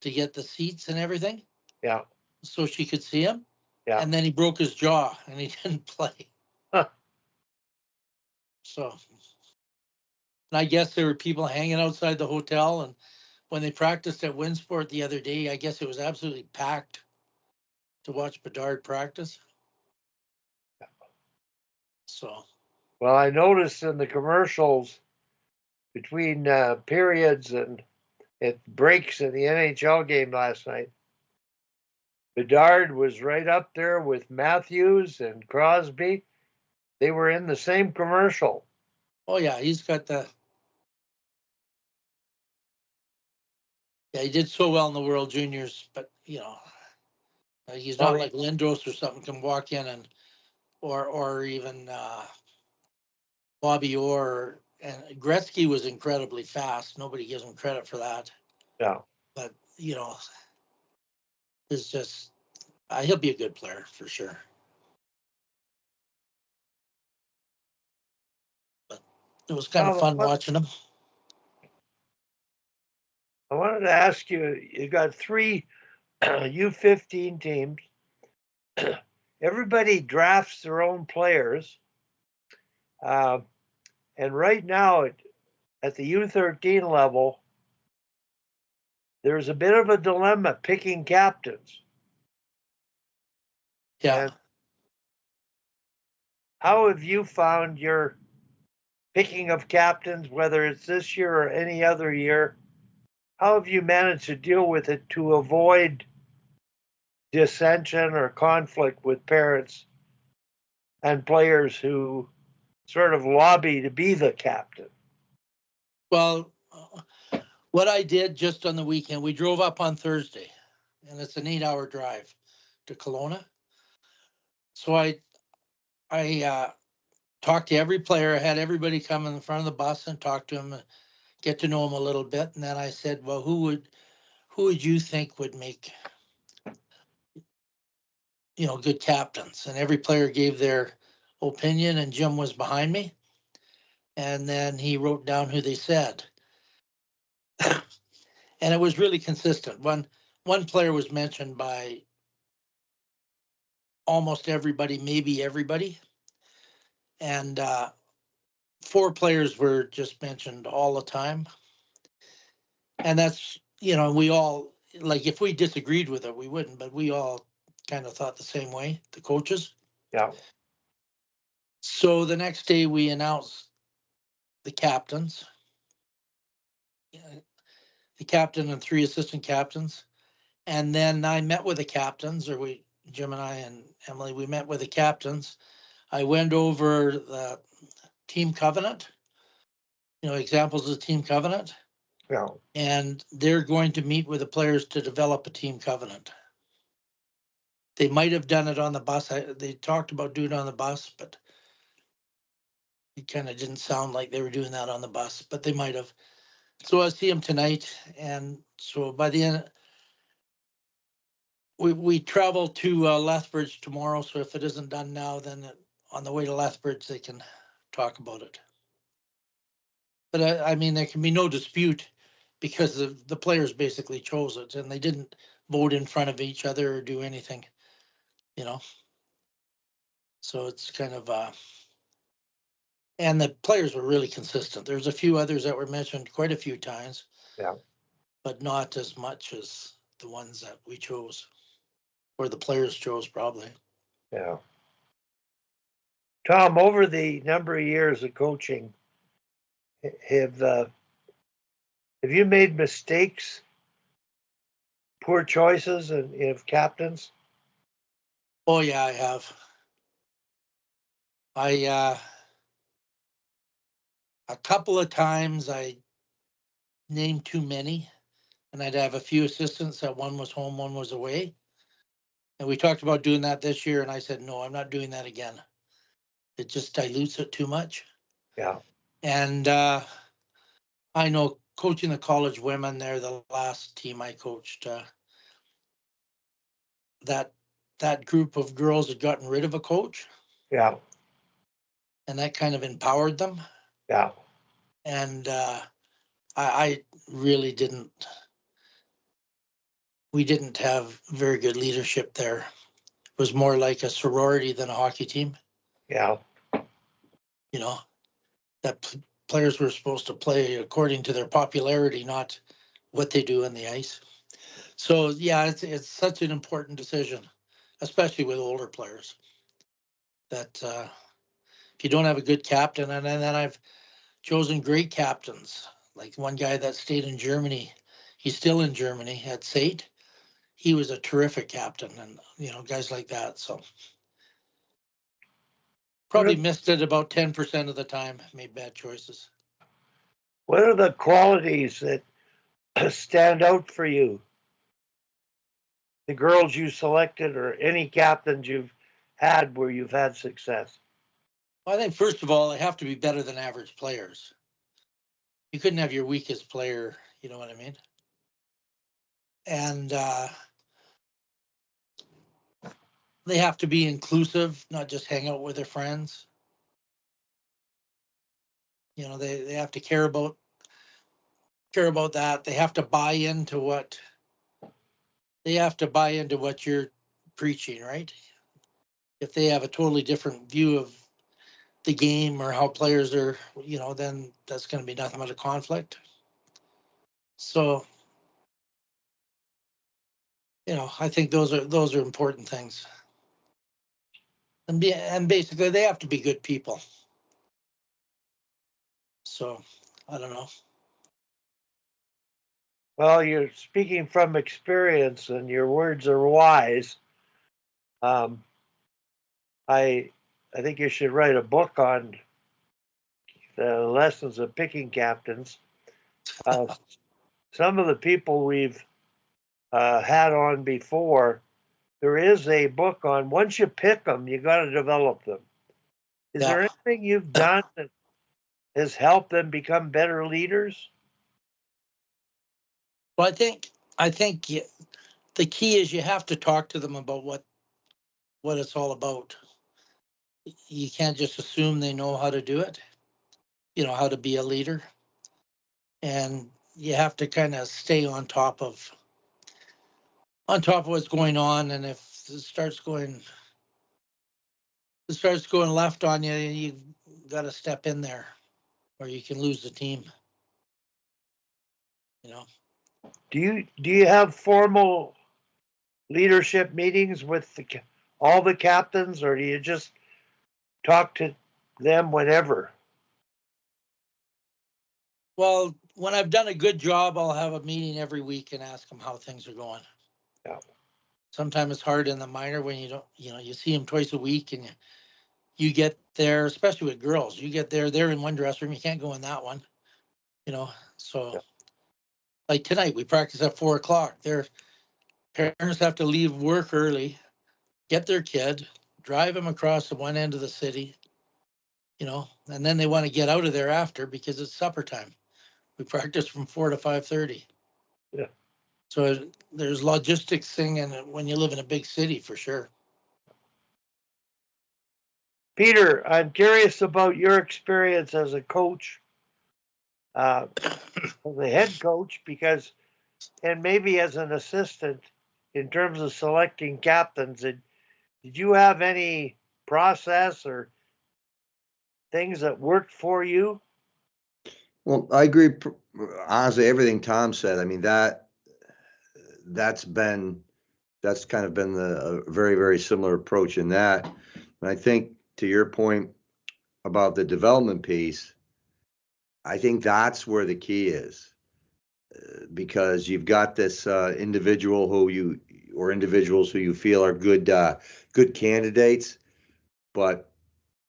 to get the seats and everything. Yeah. So she could see him. Yeah. And then he broke his jaw and he didn't play. Huh. So, and I guess there were people hanging outside the hotel. And when they practiced at Winsport the other day, I guess it was absolutely packed to watch Bedard practice. So, Well, I noticed in the commercials between periods and at breaks in the NHL game last night, Bedard was right up there with Matthews and Crosby. They were in the same commercial. oh yeah, he's got he did so well in the World Juniors, but he's not like Lindros or something can walk in and or even Bobby Orr, and Gretzky was incredibly fast. Nobody gives him credit for that. Yeah. But it's just he'll be a good player for sure. But it was kind of fun watching him. I wanted to ask you, you got 3 U15 teams. Everybody drafts their own players. And right now at the U13 level, there's a bit of a dilemma picking captains. Yeah. And how have you found your picking of captains, whether it's this year or any other year? How have you managed to deal with it to avoid dissension or conflict with parents and players who sort of lobby to be the captain? Well, what I did just on the weekend, we drove up on Thursday, and it's an 8-hour drive to Kelowna. So I talked to every player. I had everybody come in front of the bus and talk to him, get to know him a little bit. And then I said, well, who would you think would make, good captains? And every player gave their opinion, and Jim was behind me. And then he wrote down who they said. And it was really consistent. One player was mentioned by almost everybody, maybe everybody. And 4 players were just mentioned all the time. And that's, we all, like, if we disagreed with it, we wouldn't, but we all kind of thought the same way, the coaches. Yeah. So the next day we announced the captains, the captain and 3 assistant captains. And then I met with the captains, Jim and I and Emily, we met with the captains. I went over the team covenant, examples of team covenant, Yeah. and they're going to meet with the players to develop a team covenant. They might have done it on the bus. They talked about doing it on the bus, but it kind of didn't sound like they were doing that on the bus, but they might have. So I see them tonight, and so by the end, we travel to Lethbridge tomorrow. So if it isn't done now, then on the way to Lethbridge they can talk about it. But I mean, there can be no dispute because the players basically chose it, and they didn't vote in front of each other or do anything, So it's kind of and the players were really consistent. There's a few others that were mentioned quite a few times. Yeah. But not as much as the ones that we chose, or the players chose, probably. Yeah. Tom, over the number of years of coaching, have you made mistakes, poor choices, of captains? Oh yeah, I have. A couple of times I named too many, and I'd have a few assistants that one was home, one was away. And we talked about doing that this year, and I said, no, I'm not doing that again. It just dilutes it too much. Yeah. And I know coaching the college women, they're the last team I coached. That group of girls had gotten rid of a coach, Yeah. and that kind of empowered them. Yeah. And I really didn't. We didn't have very good leadership there. It was more like a sorority than a hockey team. Yeah. That players were supposed to play according to their popularity, not what they do on the ice. So yeah, it's such an important decision, especially with older players. That if you don't have a good captain, and then I've chosen great captains, like one guy that stayed in Germany. He's still in Germany at Sate. He was a terrific captain, and guys like that. So probably missed it about 10% of the time, made bad choices. What are the qualities that stand out for you? The girls you selected, or any captains you've had where you've had success? Well, I think first of all, they have to be better than average players. You couldn't have your weakest player, you know what I mean? And they have to be inclusive, not just hang out with their friends. They have to care about that. They have to buy into what you're preaching, right? If they have a totally different view of the game or how players are, then that's going to be nothing but a conflict. So, I think those are important things. And basically they have to be good people. So, I don't know. Well, you're speaking from experience, and your words are wise. Um, I think you should write a book on the lessons of picking captains. Some of the people we've had on before, there is a book on once you pick them, you got to develop them. Is there anything you've done that has helped them become better leaders? Well, I think the key is you have to talk to them about what it's all about. You can't just assume they know how to do it, how to be a leader. And you have to kind of stay on top of what's going on. And if it starts going left on you, you've got to step in there, or you can lose the team. Do you have formal leadership meetings with all the captains, or do you just talk to them whenever? Well, when I've done a good job, I'll have a meeting every week and ask them how things are going. Yeah. Sometimes it's hard in the minor when you don't, you see them twice a week and you get there, especially with girls, you get there, they're in one dressing room, you can't go in that one, so Yeah. like tonight, we practice at 4 o'clock. Their parents have to leave work early, get their kid, drive him across the one end of the city, and then they want to get out of there after because it's supper time. We practice from 4 to 5:30. Yeah. So there's logistics thing, and when you live in a big city, for sure. Peter, I'm curious about your experience as a coach, as a head coach, and maybe as an assistant in terms of selecting captains. Did you have any process or things that worked for you? Well, I agree. Honestly, everything Tom said. I mean, that's kind of been a very, very similar approach in that. And I think to your point about the development piece, I think that's where the key is, because you've got this individual or individuals who you feel are good candidates, but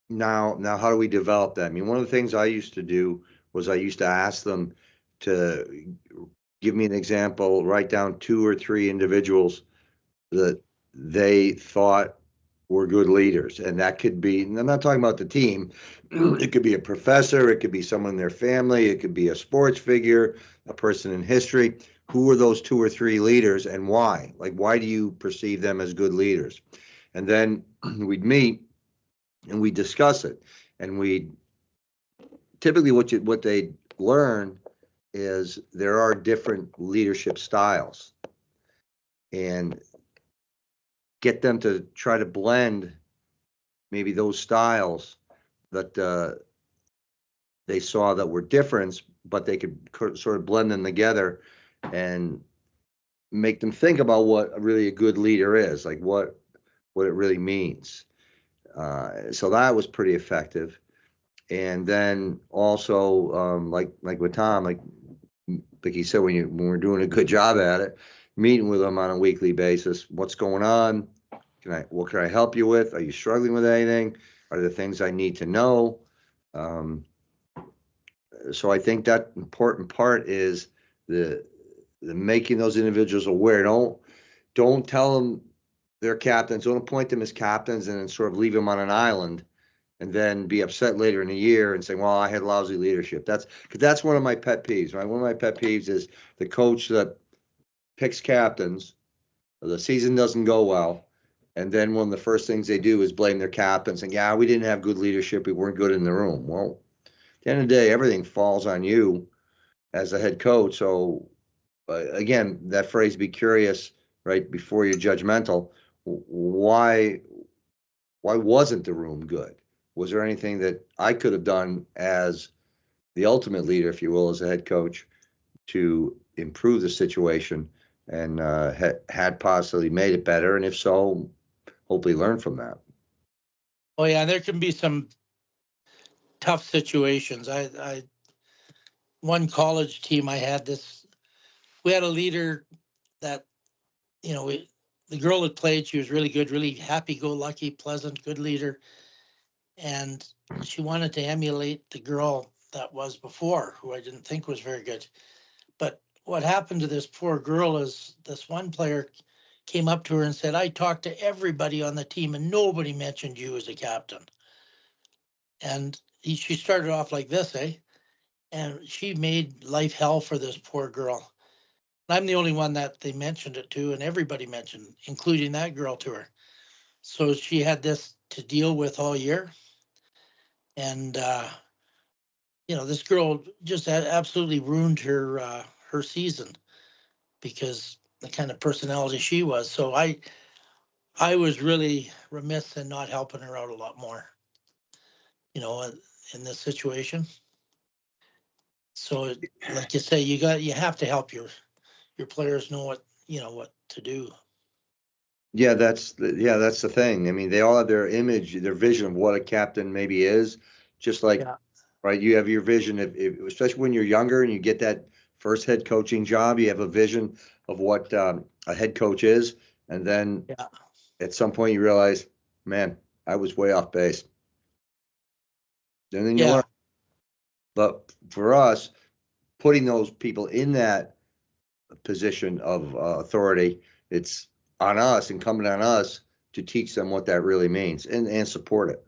now how do we develop that? I mean, one of the things I used to do was I used to ask them to give me an example, write down 2 or 3 individuals that they thought were good leaders. And that could be, and I'm not talking about the team, it could be a professor, it could be someone in their family, it could be a sports figure, a person in history. Who are those 2 or 3 leaders and why? Like, why do you perceive them as good leaders? And then we'd meet and we discuss it. And we typically what they learn is there are different leadership styles, and get them to try to blend maybe those styles that they saw that were different, but they could sort of blend them together and make them think about what really a good leader is, like what it really means. So that was pretty effective. And then also, like with Tom, like he said, when we're doing a good job at it, meeting with them on a weekly basis, what's going on? What can I help you with? Are you struggling with anything? Are there things I need to know? So I think that important part is the making those individuals aware. Don't tell them they're captains. Don't appoint them as captains and then sort of leave them on an island and then be upset later in the year and say, well, I had lousy leadership. That's one of my pet peeves, right? One of my pet peeves is the coach that picks captains, the season doesn't go well, and then one of the first things they do is blame their captains and, yeah, we didn't have good leadership, we weren't good in the room. Well, at the end of the day, everything falls on you as a head coach. So again, that phrase, be curious, right, before you're judgmental. Why wasn't the room good? Was there anything that I could have done as the ultimate leader, if you will, as a head coach, to improve the situation and had possibly made it better? And if so, hopefully learn from that. Oh yeah, there can be some tough situations. I one college team I had this. We had a leader that the girl that played. She was really good, really happy-go-lucky, pleasant, good leader, and she wanted to emulate the girl that was before, who I didn't think was very good. But what happened to this poor girl is this one player came up to her and said, I talked to everybody on the team and nobody mentioned you as a captain. And she started off like this, eh? And she made life hell for this poor girl. I'm the only one that they mentioned it to, and everybody mentioned, including that girl, to her. So she had this to deal with all year. And, this girl just absolutely ruined her season because the kind of personality she was. So I was really remiss in not helping her out a lot more, in this situation. So like you say, you have to help your players know what to do. Yeah, that's the thing. I mean, they all have their image, their vision of what a captain maybe is. Just like, Yeah. right, you have your vision, especially when you're younger and you get that first head coaching job, you have a vision of what a head coach is. And then Yeah. at some point you realize, man, I was way off base. and then you Yeah. learn. But for us, putting those people in that position of authority, it's on us, incumbent on us to teach them what that really means and support it.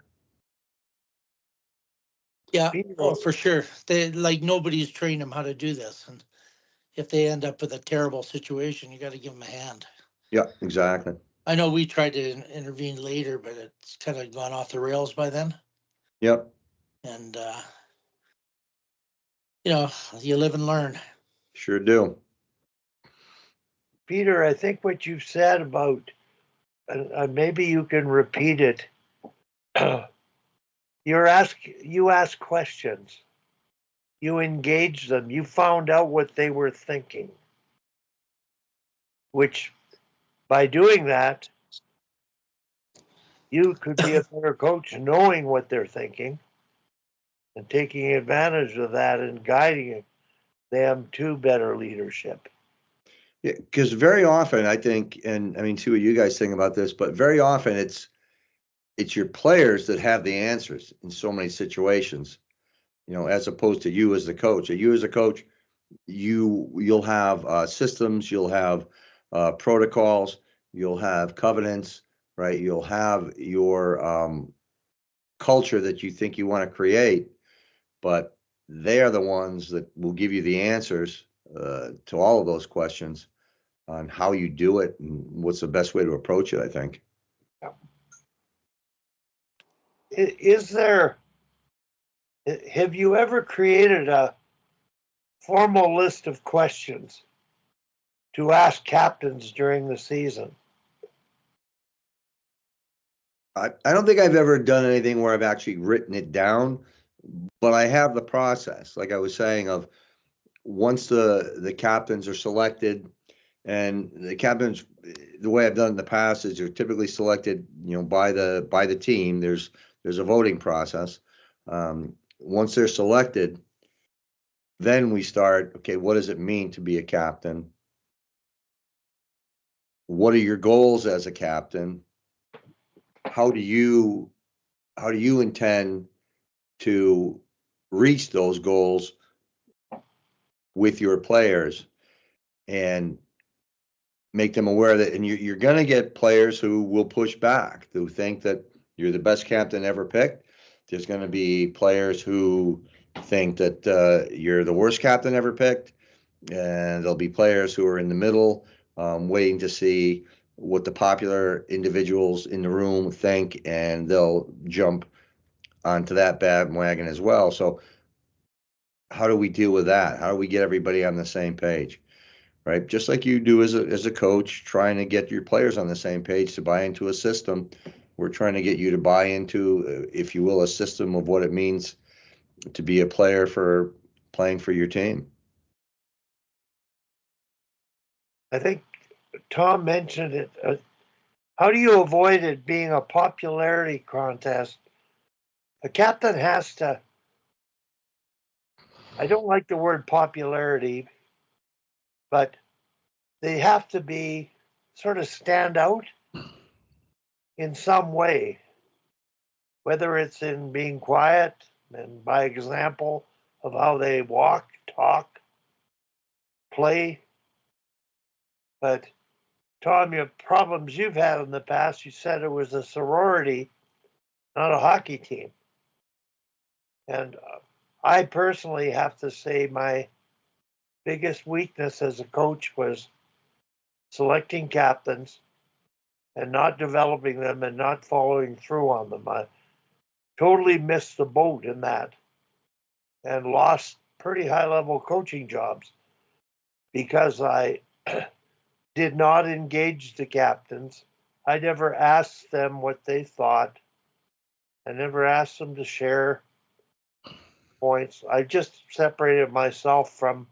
Yeah. Peter, Oh, for sure. They like nobody's trained them how to do this, and if they end up with a terrible situation, you got to give them a hand. Yeah, exactly. I know we tried to intervene later, but it's kind of gone off the rails by then. Yep, And you know, you live and learn. sure do. Peter, I think what you've said about, maybe you can repeat it. You ask questions. You engage them. You found out what they were thinking. Which, by doing that, you could be a better coach knowing what they're thinking and taking advantage of that and guiding them to better leadership. Yeah, because very often I think, and I mean, see what you guys think about this, but very often it's your players that have the answers in so many situations, as opposed to you as the coach. You as a coach, you'll have systems, you'll have protocols, you'll have covenants, right? You'll have your culture that you think you want to create, but they are the ones that will give you the answers to all of those questions on how you do it and what's the best way to approach it, I think. Is there, have you ever created a formal list of questions to ask captains during the season? I don't think I've ever done anything where I've actually written it down, but I have the process, like I was saying, of once the captains are selected, and the captains, the way I've done in the past is they're typically selected, by the team. There's a voting process. Once they're selected, then we start, okay, what does it mean to be a captain? What are your goals as a captain? How do you intend to reach those goals with your players, and make them aware that, and you're going to get players who will push back, who think that you're the best captain ever picked. There's going to be players who think that you're the worst captain ever picked. And there'll be players who are in the middle, waiting to see what the popular individuals in the room think, and they'll jump onto that bandwagon as well. So how do we deal with that? How do we get everybody on the same page? Right? Just like you do as a coach, trying to get your players on the same page to buy into a system. We're trying to get you to buy into, if you will, a system of what it means to be a player for playing for your team. I think Tom mentioned it. How do you avoid it being a popularity contest? A captain has to, I don't like the word popularity, but they have to be sort of stand out in some way, whether it's in being quiet and by example of how they walk, talk, play. But Tom, your problems you've had in the past, you said it was a sorority, not a hockey team. And I personally have to say my biggest weakness as a coach was selecting captains and not developing them and not following through on them. I totally missed the boat in that and lost pretty high level coaching jobs because I did not engage the captains. I never asked them what they thought. I never asked them to share points. I just separated myself from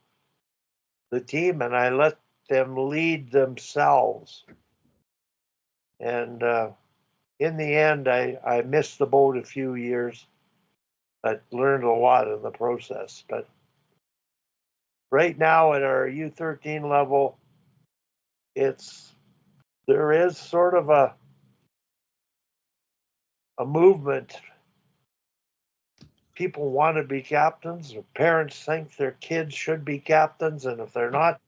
the team and I let them lead themselves. And in the end, I missed the boat a few years. I learned a lot in the process. But right now at our U13 level, there is sort of a movement. people want to be captains, or parents think their kids should be captains, and if they're not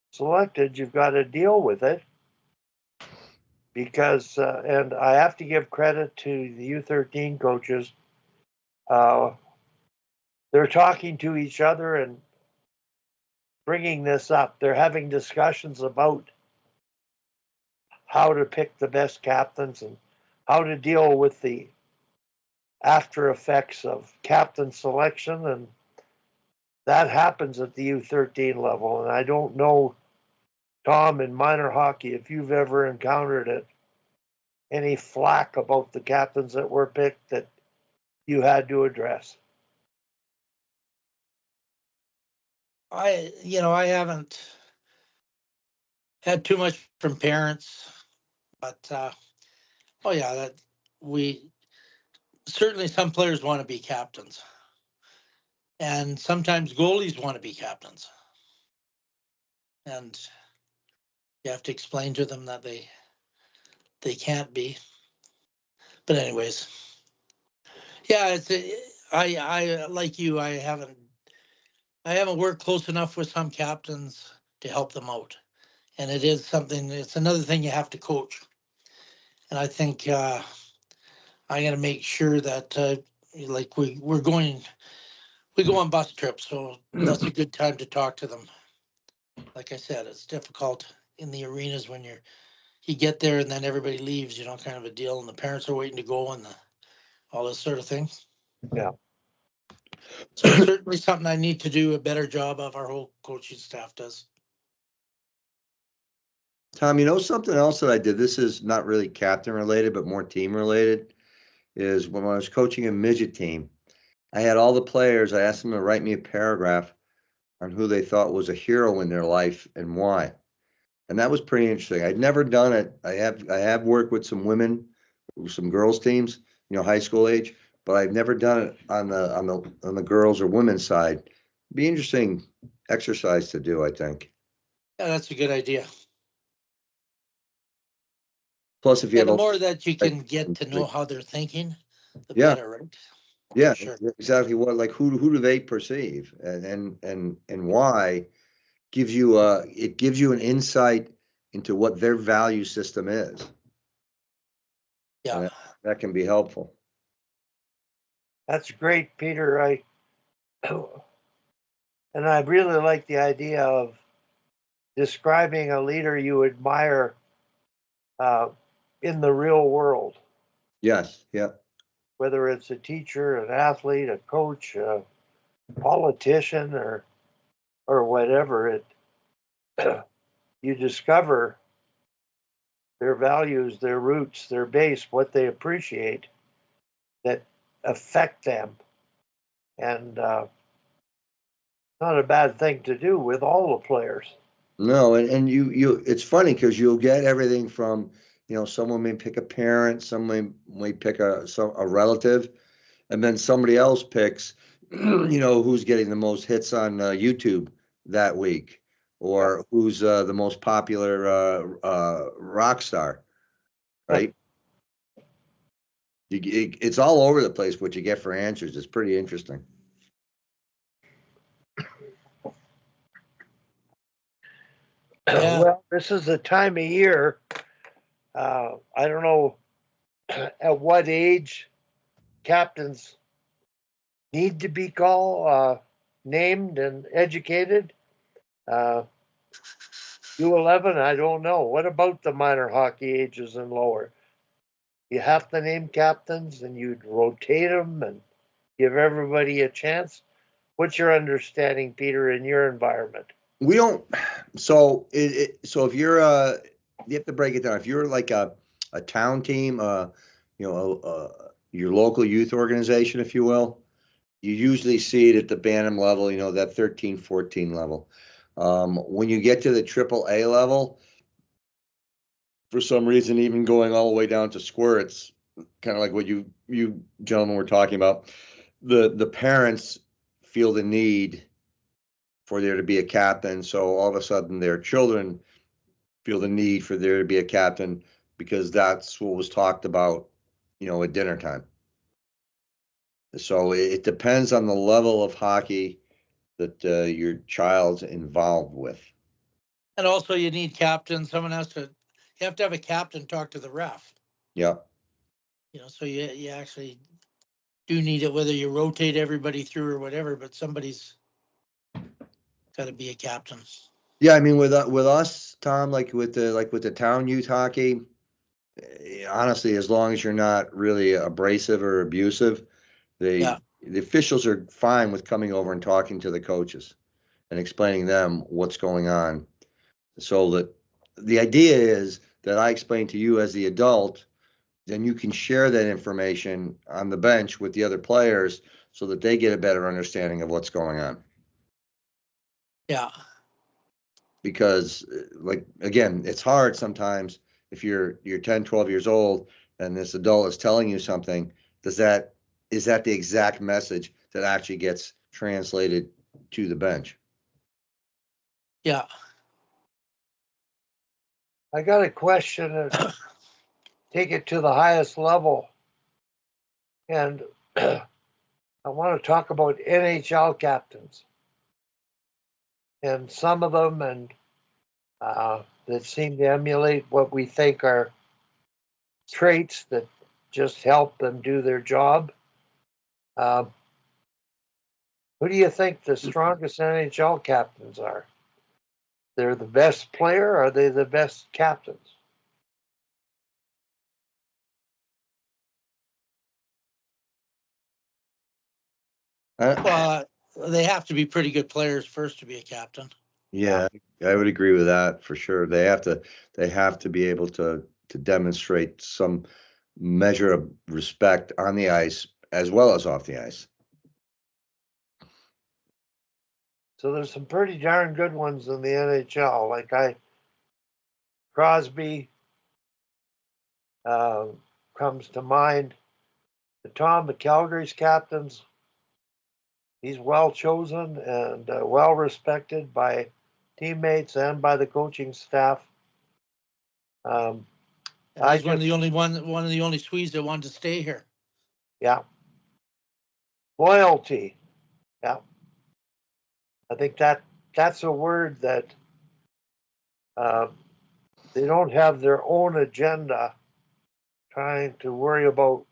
selected, you've got to deal with it. Because, and I have to give credit to the U13 coaches. They're talking to each other and bringing this up. They're having discussions about how to pick the best captains and how to deal with the after effects of captain selection. And that happens at the U13 level. And I don't know, Tom, in minor hockey, if you've ever encountered it, any flack about the captains that were picked that you had to address. I haven't had too much from parents, but oh yeah, that we certainly some players want to be captains, and sometimes goalies want to be captains, and you have to explain to them that they can't be. But anyways, yeah, I like you. I haven't worked close enough with some captains to help them out, and it is something. It's another thing you have to coach, and I think I got to make sure that like we go on bus trips, so that's a good time to talk to them. Like I said, it's difficult in the arenas when you get there and then everybody leaves, kind of a deal, and the parents are waiting to go and all this sort of thing. Yeah. So it's certainly something I need to do a better job of. Our whole coaching staff does. Tom, something else that I did, this is not really captain related, but more team related, is when I was coaching a midget team, I had all the players, I asked them to write me a paragraph on who they thought was a hero in their life and why. And that was pretty interesting. I'd never done it. I have worked with some women, some girls teams, high school age, but I've never done it on the girls or women's side. Be interesting exercise to do, I think. Yeah, that's a good idea. Plus, if you And have the more that you can get to know how they're thinking, the better, right? Yeah, sure. Exactly. What, like, who do they perceive and why gives you it gives you an insight into what their value system is. Yeah. And that can be helpful. That's great, Peter. And I really like the idea of describing a leader you admire in the real world. Yes. Yeah. Whether it's a teacher, an athlete, a coach, a politician, or whatever, you discover their values, their roots, their base, what they appreciate that affect them, and not a bad thing to do with all the players. No, and you it's funny because you'll get everything from, someone may pick a parent, someone may pick a relative, and then somebody else picks, who's getting the most hits on YouTube that week, or who's the most popular rock star, right? It's all over the place what you get for answers. It's pretty interesting. Yeah. Well, this is the time of year. I don't know at what age captains need to be named and educated. U11, I don't know. What about the minor hockey ages and lower? You have to name captains and you'd rotate them and give everybody a chance. What's your understanding, Peter, in your environment? We don't. So so if you're you have to break it down. If you're like a town team, your local youth organization, if you will, you usually see it at the Bantam level, that 13, 14 level. When you get to the AAA level, for some reason, even going all the way down to squirts, kind of like what you gentlemen were talking about, the parents feel the need for there to be a captain. So all of a sudden their children feel the need for there to be a captain because that's what was talked about, at dinner time. So it depends on the level of hockey that your child's involved with. And also you need captains. You have to have a captain talk to the ref. Yeah. So you actually do need it, whether you rotate everybody through or whatever, but somebody's got to be a captain. Yeah, I mean, with us, Tom, like with the town youth hockey, honestly, as long as you're not really abrasive or abusive, the officials are fine with coming over and talking to the coaches and explaining them what's going on. So that the idea is that I explain to you as the adult, then you can share that information on the bench with the other players so that they get a better understanding of what's going on. Yeah. Because like, again, it's hard sometimes if you're 10, 12 years old and this adult is telling you something, is that the exact message that actually gets translated to the bench? Yeah. I got a question. Take it to the highest level. And I want to talk about NHL captains. And some of them that seem to emulate what we think are traits that just help them do their job. Who do you think the strongest NHL captains are? They're the best player, or are they the best captains? Well, they have to be pretty good players first to be a captain. Yeah, I would agree with that for sure. They have to be able to demonstrate some measure of respect on the ice as well as off the ice. So there's some pretty darn good ones in the NHL. Like Crosby comes to mind. The Calgary's captains. He's well chosen and well respected by teammates and by the coaching staff. He's one of the only Swedes that wanted to stay here. Yeah. Loyalty. Yeah. I think that's a word that they don't have their own agenda trying to worry about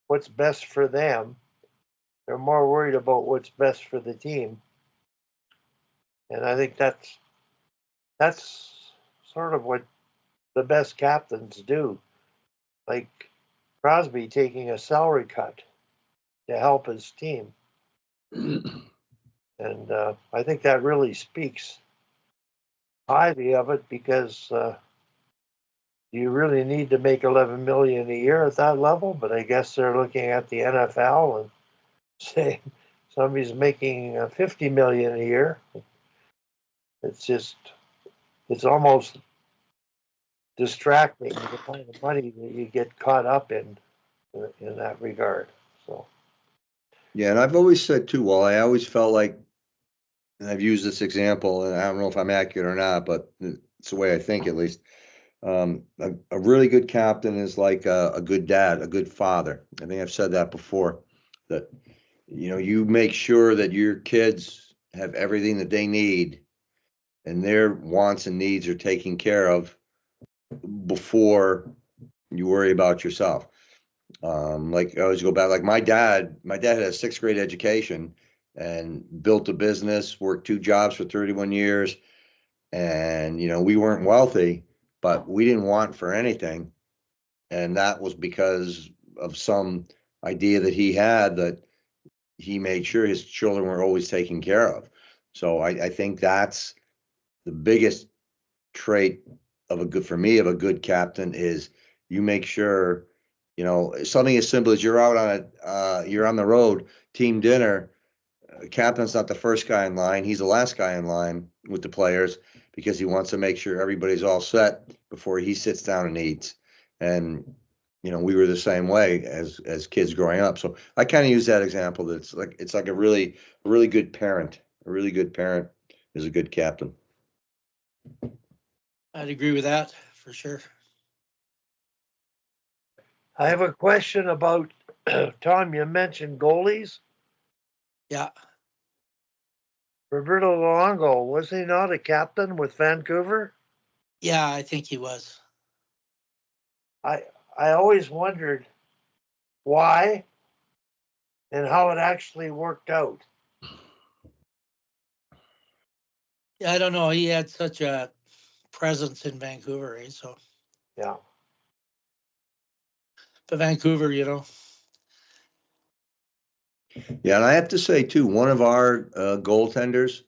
what's best for them. They're more worried about what's best for the team. And I think that's sort of what the best captains do. Like Crosby taking a salary cut to help his team. And I think that really speaks highly of it, because you really need to make 11 million a year at that level. But I guess they're looking at the NFL and saying somebody's making 50 million a year. It's almost distracting, the kind of money that you get caught up in that regard. So Yeah, and I've always said too, well, I always felt like, and I've used this example, and I don't know if I'm accurate or not, but it's the way I think at least. A really good captain is like a good dad, a good father. I think I've said that before, that, you make sure that your kids have everything that they need and their wants and needs are taken care of before you worry about yourself. Like I always go back, like my dad had a sixth grade education and built a business, worked 2 jobs for 31 years. And, we weren't wealthy, but we didn't want for anything. And that was because of some idea that he had, that he made sure his children were always taken care of. So I think that's the biggest trait of a good captain, is you make sure, something as simple as you're on the road, team dinner. Captain's not the first guy in line. He's the last guy in line with the players, because he wants to make sure everybody's all set before he sits down and eats. And, we were the same way as kids growing up. So I kind of use that example, that it's like a really good parent. A really good parent is a good captain. I'd agree with that for sure. I have a question about Tom, you mentioned goalies. Yeah, Roberto Luongo, was he not a captain with Vancouver? yeah, I think he was. I I always wondered why and how it actually worked out. Yeah, I don't know. He had such a presence in Vancouver, eh? So, Yeah. but Vancouver, you know, Yeah, and I have to say too, one of our goaltenders,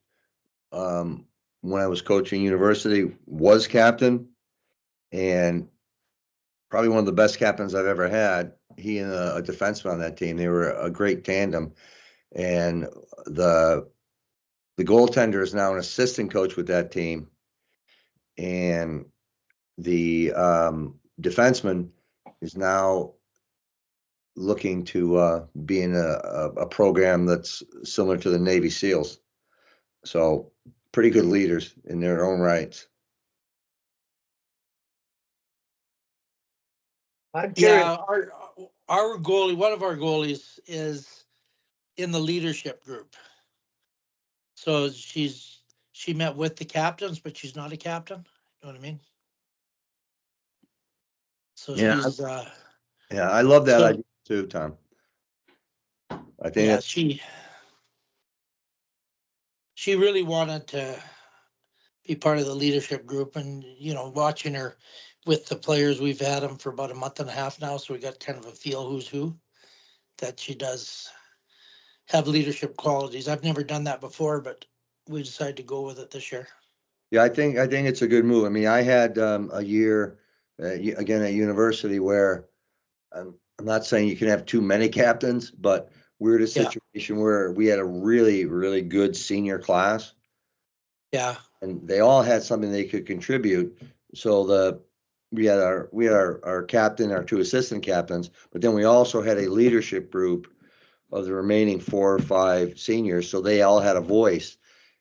um, when I was coaching university, was captain, and probably one of the best captains I've ever had. He and a defenseman on that team, they were a great tandem. And the the goaltender is now an assistant coach with that team, and the defenseman is now looking to be in a program that's similar to the Navy SEALs. So pretty good leaders in their own rights. I'm curious. yeah, our goalie, one of our goalies, is in the leadership group. So she met with the captains, but she's not a captain. You know what I mean? So Yeah, she's yeah, I love that so idea too, Tom. I think yeah, that, she really wanted to be part of the leadership group, and you know, watching her with the players, we've had them for about a month and a half now, so we got kind of a feel who's who. That she does have leadership qualities. I've never done that before, but we decided to go with it this year. yeah, I think it's a good move. I mean, I had a year again at university where I'm not saying you can have too many captains, but we're in a Yeah, situation where we had a really, really good senior class, yeah, and they all had something they could contribute. So we had our captain, our two assistant captains, but then we also had a leadership group of the remaining 4 or 5 seniors. So they all had a voice,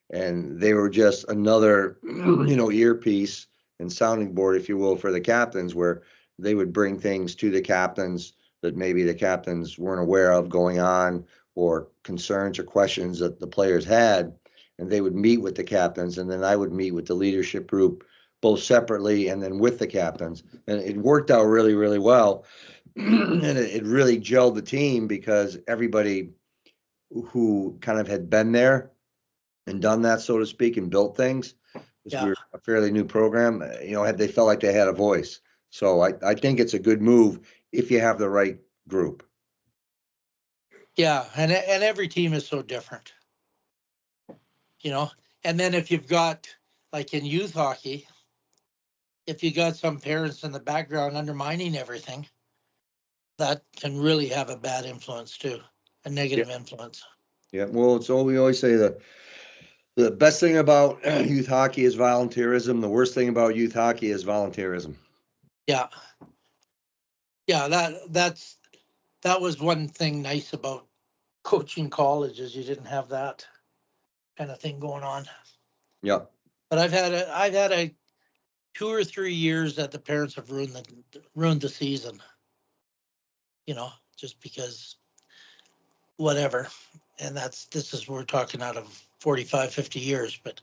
and they were just another, earpiece and sounding board, if you will, for the captains, where they would bring things to the captains that maybe the captains weren't aware of going on, or concerns or questions that the players had, and they would meet with the captains, and then I would meet with the leadership group both separately and then with the captains, and it worked out really, really well. And it really gelled the team because everybody who kind of had been there and done that, so to speak, and built things, because yeah, we're a fairly new program, had they felt like they had a voice. So I think it's a good move if you have the right group. yeah. And every team is so different, you know. And then if you've got, like in youth hockey, if you got some parents in the background undermining everything, that can really have a bad influence too, a Yeah. negative influence. Yeah. Well, it's all we always say, the best thing about youth hockey is volunteerism. The worst thing about youth hockey is volunteerism. Yeah, yeah. That was one thing nice about coaching college, is you didn't have that kind of thing going on. Yeah. But I've had a 2 or 3 years that the parents have ruined the season. You know, just because whatever. And this is, we're talking out of 45, 50 years. But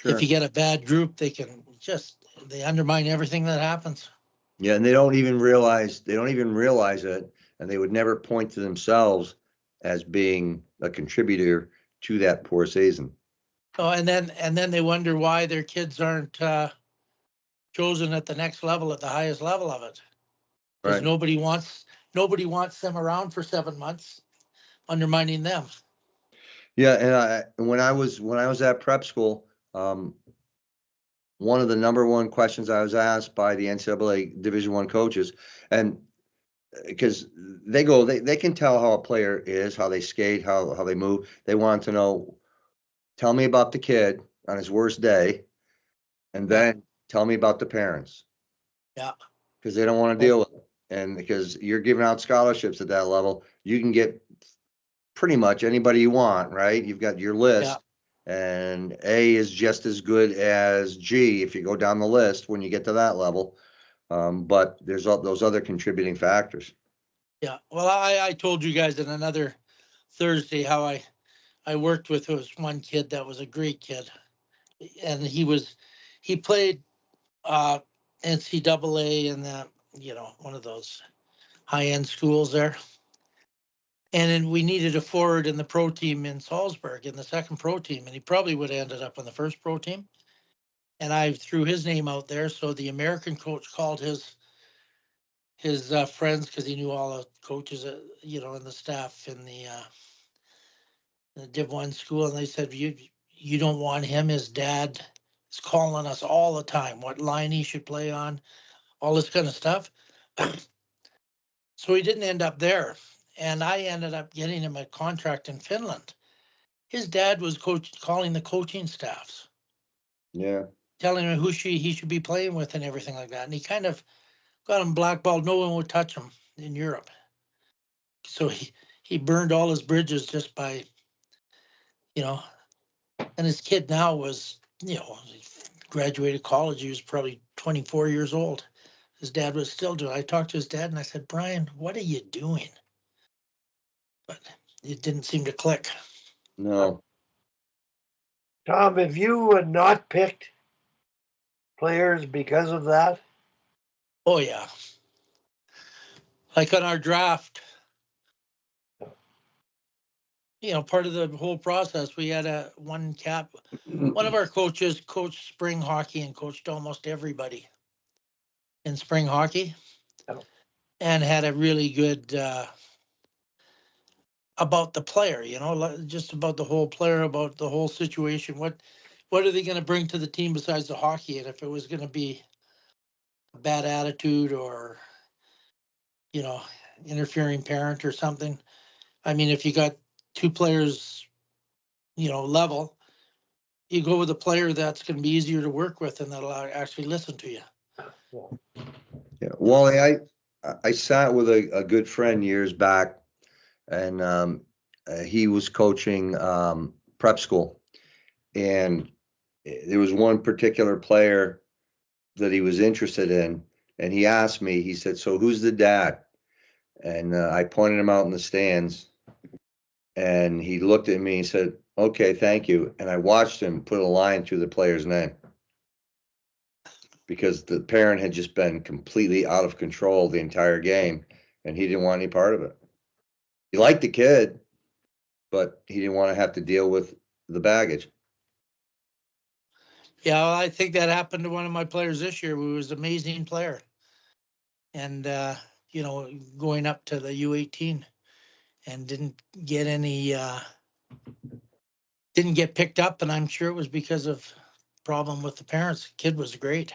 if Sure. you get a bad group, they undermine everything that happens. Yeah, and they don't even realize it, and they would never point to themselves as being a contributor to that poor season. Oh, and then they wonder why their kids aren't chosen at the next level, at the highest level of it, because Right. nobody wants them around for 7 months, undermining them. Yeah, and when I was at prep school, one of the number one questions I was asked by the NCAA Division One coaches, and because they can tell how a player is, how they skate, how they move. They want to know, tell me about the kid on his worst day, and Yeah, then tell me about the parents, yeah, because they don't want to well, deal with it. And because you're giving out scholarships at that level, you can get pretty much anybody you want, right? You've got your yeah, list, and A is just as good as G if you go down the list when you get to that level. But there's all those other contributing factors. Yeah. Well, I told you guys in another Thursday how I worked with was one kid that was a great kid, and he played NCAA in the one of those high end schools there. And then we needed a forward in the pro team in Salzburg in the second pro team, and he probably would have ended up on the first pro team. And I threw his name out there, so the American coach called his friends because he knew all the coaches, and the staff in the Div 1 school, and they said, you don't want him. His dad is calling us all the time, what line he should play on, all this kind of stuff. So he didn't end up there. And I ended up getting him a contract in Finland. His dad was calling the coaching staffs, Yeah. telling him who he should be playing with and everything like that. And he kind of got him blackballed. No one would touch him in Europe. So he burned all his bridges just by, and his kid now was, graduated college. He was probably 24 years old. His dad was still doing it. I talked to his dad and I said, Brian, what are you doing? But it didn't seem to click. No. Tom, have you not picked players because of that? Oh, yeah. Like on our draft, part of the whole process, we had one of our coaches coached spring hockey and coached almost everybody in spring hockey, and had a really good about the player, just about the whole player, about the whole situation. What are they going to bring to the team besides the hockey? And if it was going to be a bad attitude or, interfering parent or something. I mean, if you got two players, level, you go with a player that's going to be easier to work with and that'll actually listen to you. Yeah. Wally, I sat with a good friend years back, and he was coaching prep school, and there was one particular player that he was interested in, and he asked me, he said, so who's the dad? And I pointed him out in the stands, and he looked at me and said, okay, thank you. And I watched him put a line through the player's name because the parent had just been completely out of control the entire game, and he didn't want any part of it. He liked the kid, but he didn't want to have to deal with the baggage. Yeah, well, I think that happened to one of my players this year who was an amazing player. And, going up to the U18 and didn't get picked up. And I'm sure it was because of problem with the parents. The kid was great,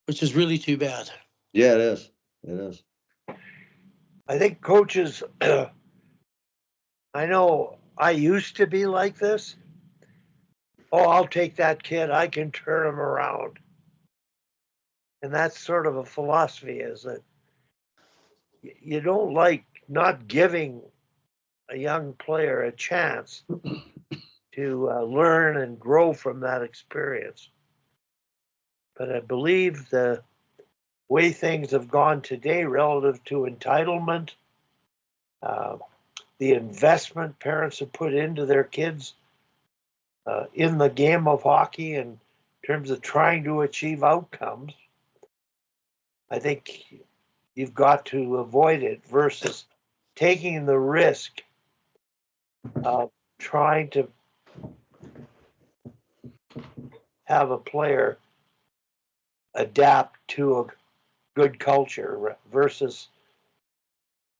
which is really too bad. Yeah, it is. It is. I think coaches, I know I used to be like this. Oh, I'll take that kid. I can turn him around. And that's sort of a philosophy, is that you don't like not giving a young player a chance to learn and grow from that experience. But I believe the way things have gone today relative to entitlement, the investment parents have put into their kids in the game of hockey in terms of trying to achieve outcomes, I think you've got to avoid it versus taking the risk of trying to have a player adapt to a good culture versus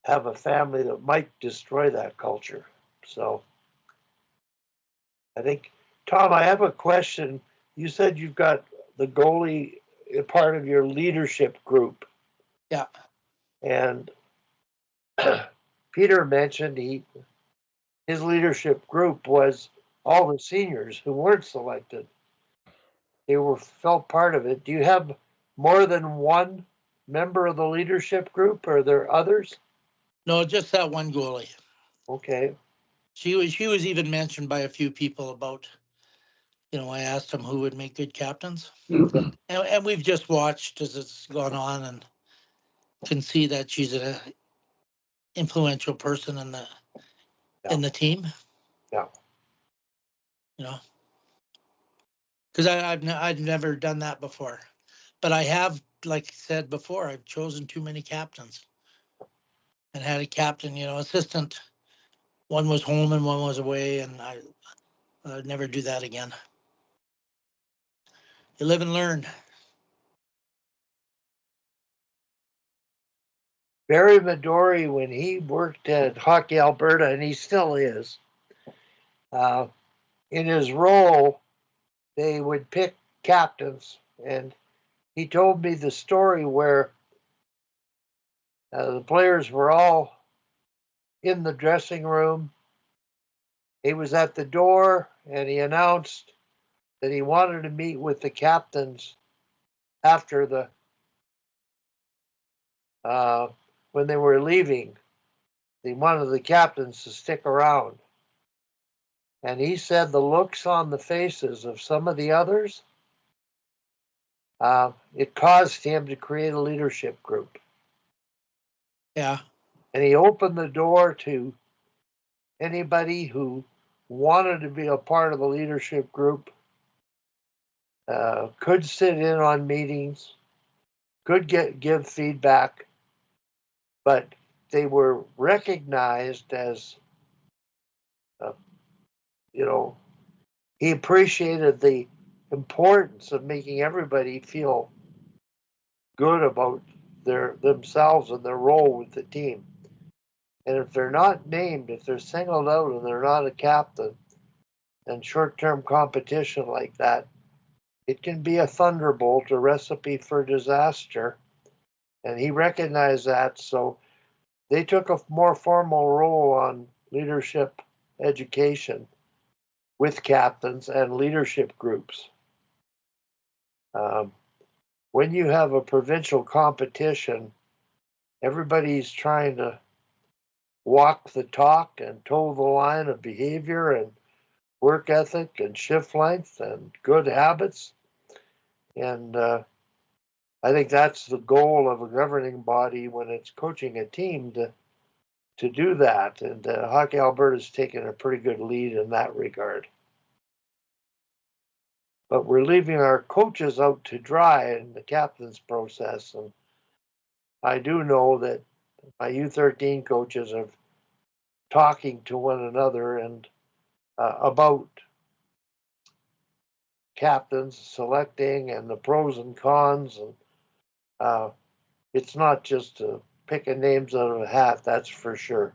have a family that might destroy that culture. So I think, Tom, I have a question. You said you've got the goalie part of your leadership group. Yeah. And Peter mentioned his leadership group was all the seniors who weren't selected. They felt part of it. Do you have more than one member of the leadership group? Or are there others? No, just that one goalie. Okay. She was even mentioned by a few people about, I asked them who would make good captains. And we've just watched as it's gone on, and can see that she's an influential person in the team. Yeah. You know, because I've never done that before, but I have, like I said before, I've chosen too many captains and had a captain, assistant. One was home and one was away, and I'd never do that again. You live and learn. Barry Midori, when he worked at Hockey Alberta, and he still is, in his role, they would pick captains. And he told me the story where the players were all in the dressing room. He was at the door and he announced that he wanted to meet with the captains after when they were leaving. He wanted the captains to stick around. And he said the looks on the faces of some of the others, it caused him to create a leadership group. Yeah. And he opened the door to anybody who wanted to be a part of the leadership group, could sit in on meetings, could give feedback, but they were recognized as, he appreciated the importance of making everybody feel good about themselves and their role with the team. And if they're not named, if they're singled out and they're not a captain, and short-term competition like that, it can be a thunderbolt, a recipe for disaster. And he recognized that, so they took a more formal role on leadership education with captains and leadership groups. When you have a provincial competition, everybody's trying to walk the talk and toe the line of behavior and work ethic and shift length and good habits. And I think that's the goal of a governing body when it's coaching a team, to do that. And Hockey Alberta's taken a pretty good lead in that regard. But we're leaving our coaches out to dry in the captain's process. And I do know that my U13 coaches are talking to one another and about captains selecting and the pros and cons. And it's not just picking names out of a hat, that's for sure.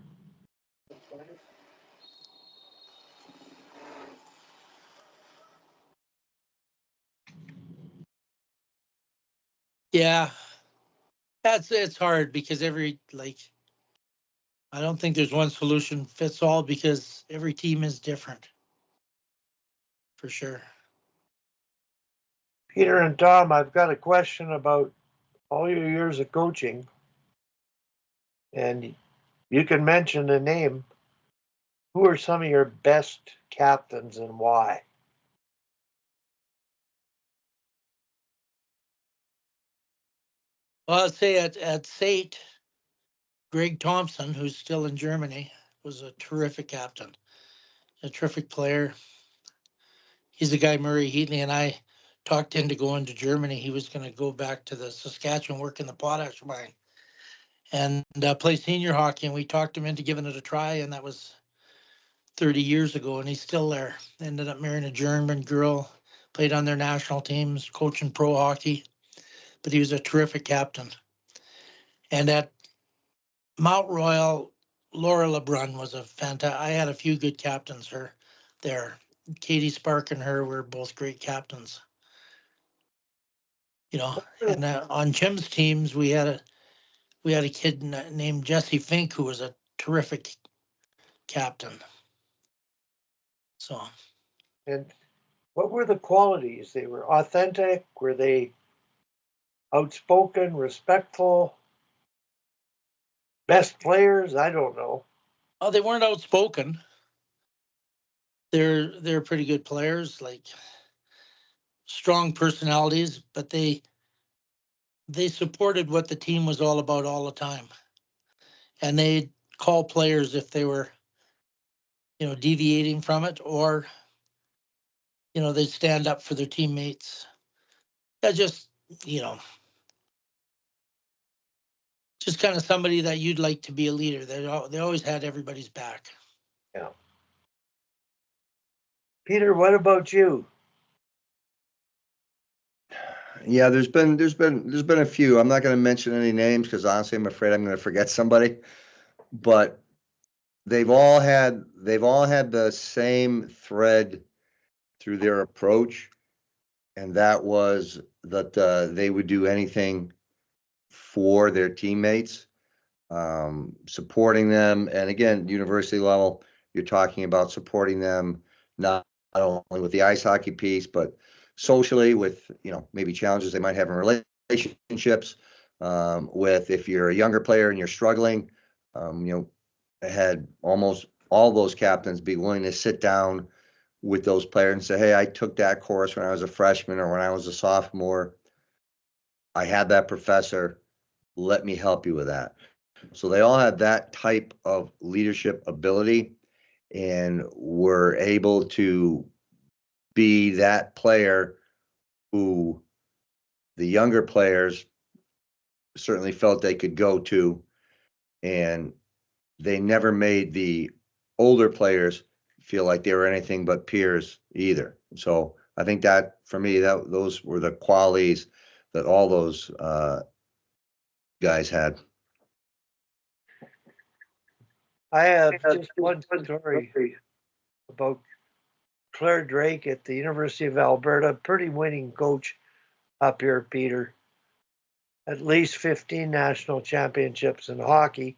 Yeah. It's hard because I don't think there's one solution fits all because every team is different. For sure. Peter and Tom, I've got a question about all your years of coaching. And you can mention a name. Who are some of your best captains and why? Well, I'd say at SAIT, Greg Thompson, who's still in Germany, was a terrific captain, a terrific player. He's the guy Murray Heatley and I talked into going to Germany. He was going to go back to the Saskatchewan, work in the potash mine, and play senior hockey. And we talked him into giving it a try, and that was 30 years ago, and he's still there. Ended up marrying a German girl, played on their national teams, coaching pro hockey, but he was a terrific captain. And at Mount Royal, Laura LeBrun was a fantastic. I had a few good captains there. Katie Spark and her were both great captains. And on Jim's teams, we had a kid named Jesse Fink who was a terrific captain. So. And what were the qualities? They were authentic? Were they outspoken, respectful, best players? I don't know. Oh, they weren't outspoken. They're pretty good players, like strong personalities, but they they supported what the team was all about all the time. And they'd call players if they were, deviating from it, or, they'd stand up for their teammates. Yeah, just kind of somebody that you'd like to be a leader. They always had everybody's back. Yeah. Peter, what about you? Yeah, there's been a few. I'm not going to mention any names because honestly, I'm afraid I'm going to forget somebody. But they've all had the same thread through their approach, and that was that they would do anything for their teammates, supporting them. And again, university level, you're talking about supporting them not only with the ice hockey piece, but socially with, maybe challenges they might have in relationships, with if you're a younger player and you're struggling, had almost all those captains be willing to sit down with those players and say, hey, I took that course when I was a freshman or when I was a sophomore. I had that professor. Let me help you with that. So they all had that type of leadership ability and were able to be that player who the younger players certainly felt they could go to, and they never made the older players feel like they were anything but peers either. So I think that for me, those were the qualities that all those guys had. I have just one story about Claire Drake at the University of Alberta, pretty winning coach up here, Peter. At least 15 national championships in hockey,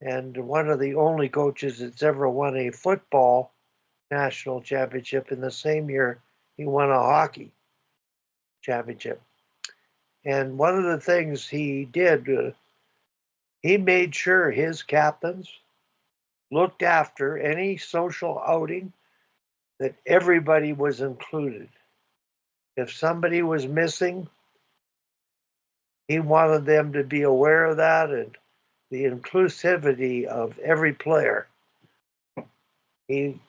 and one of the only coaches that's ever won a football national championship in the same year he won a hockey championship. And one of the things he did, he made sure his captains looked after any social outing that everybody was included. If somebody was missing, he wanted them to be aware of that and the inclusivity of every player. He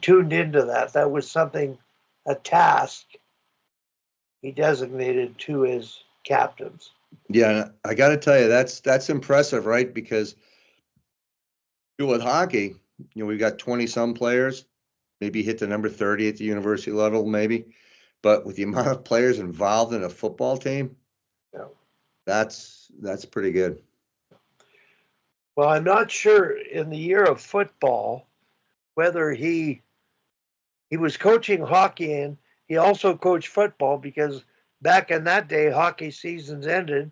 tuned into that. That was something, a task he designated to his captains. Yeah, I got to tell you, that's impressive, right? Because with hockey, we've got 20 some players, maybe hit the number 30 at the university level, maybe. But with the amount of players involved in a football team, Yeah. that's pretty good. Well, I'm not sure in the year of football whether he was coaching hockey and he also coached football, because back in that day, hockey seasons ended.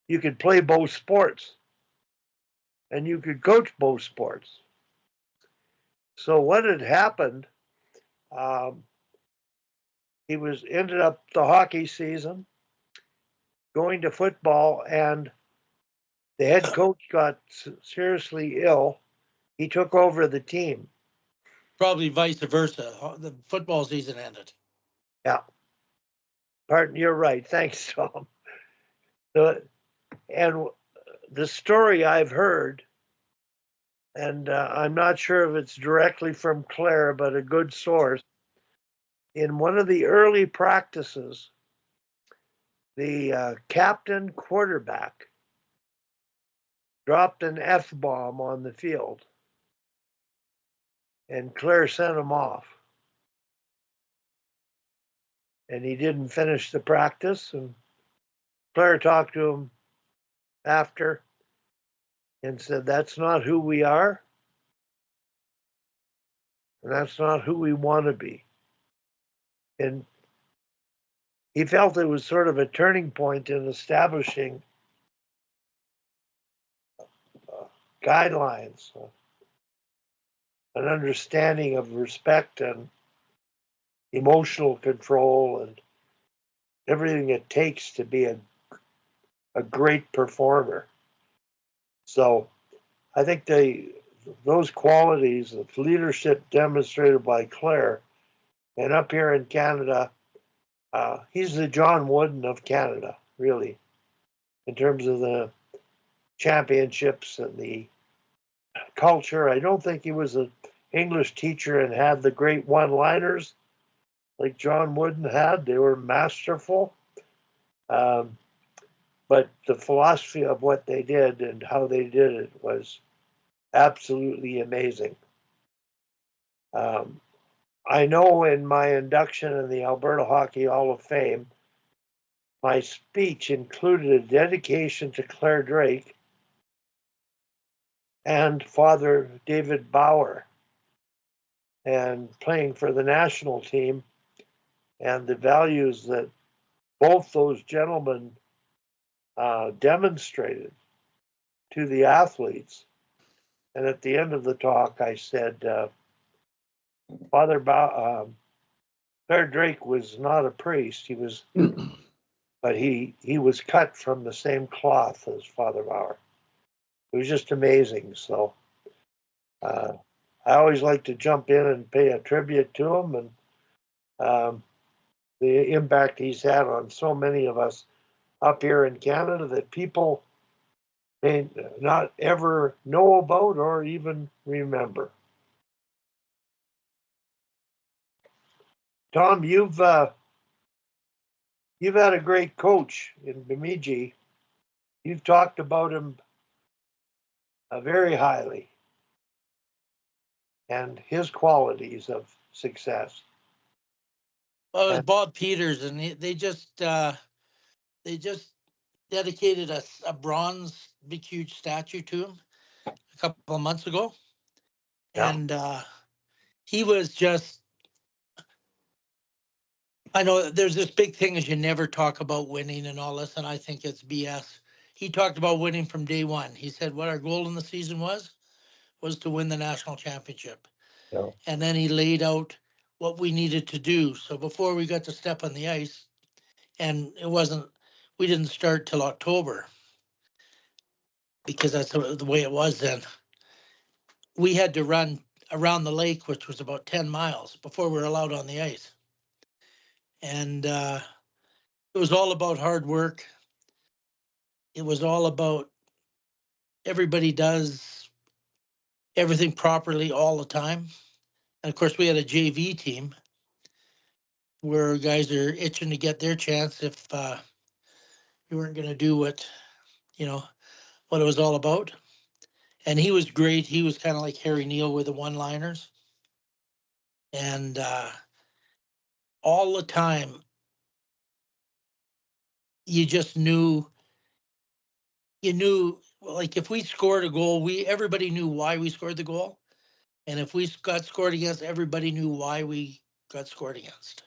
You could play both sports and you could coach both sports. So what had happened? He was ended up the hockey season going to football, and the head coach got seriously ill. He took over the team. Probably vice versa. The football season ended. Yeah. Pardon, you're right. Thanks, Tom. And the story I've heard, and I'm not sure if it's directly from Claire, but a good source. In one of the early practices, the captain quarterback dropped an F bomb on the field, and Claire sent him off. And he didn't finish the practice. And Claire talked to him after and said, that's not who we are. And that's not who we want to be. And he felt it was sort of a turning point in establishing guidelines, an understanding of respect and emotional control and everything it takes to be a great performer. So I think those qualities of leadership demonstrated by Claire, and up here in Canada, he's the John Wooden of Canada. really, in terms of the championships and the culture. I don't think he was an English teacher and had the great one-liners like John Wooden had. They were masterful. Um, but the philosophy of what they did and how they did it was absolutely amazing. I know in my induction in the Alberta Hockey Hall of Fame, my speech included a dedication to Claire Drake and Father David Bauer, and playing for the national team, and the values that both those gentlemen demonstrated to the athletes. And at the end of the talk, I said, Claire Drake was not a priest. He was, but he was cut from the same cloth as Father Bauer. It was just amazing. So I always like to jump in and pay a tribute to him, and the impact he's had on so many of us up here in Canada that people may not ever know about or even remember. Tom, you've had a great coach in Bemidji. You've talked about him very highly and his qualities of success. Well, it was Bob Peters, and they just dedicated a bronze big huge statue to him a couple of months ago, Yeah. and he was just. I know there's this big thing is you never talk about winning and all this, and I think it's BS. He talked about winning from day one. He said what our goal in the season was to win the national championship. Yeah. And then he laid out what we needed to do. So before we got to step on the ice, and we didn't start till October because that's the way it was then. We had to run around the lake, which was about 10 miles before we were allowed on the ice. And it was all about hard work. It was all about everybody does everything properly all the time. And of course, we had a JV team where guys are itching to get their chance if you weren't going to do what it was all about. And he was great. He was kind of like Harry Neal with the one-liners. And all the time, you just knew, like if we scored a goal, everybody knew why we scored the goal. And if we got scored against, everybody knew why we got scored against.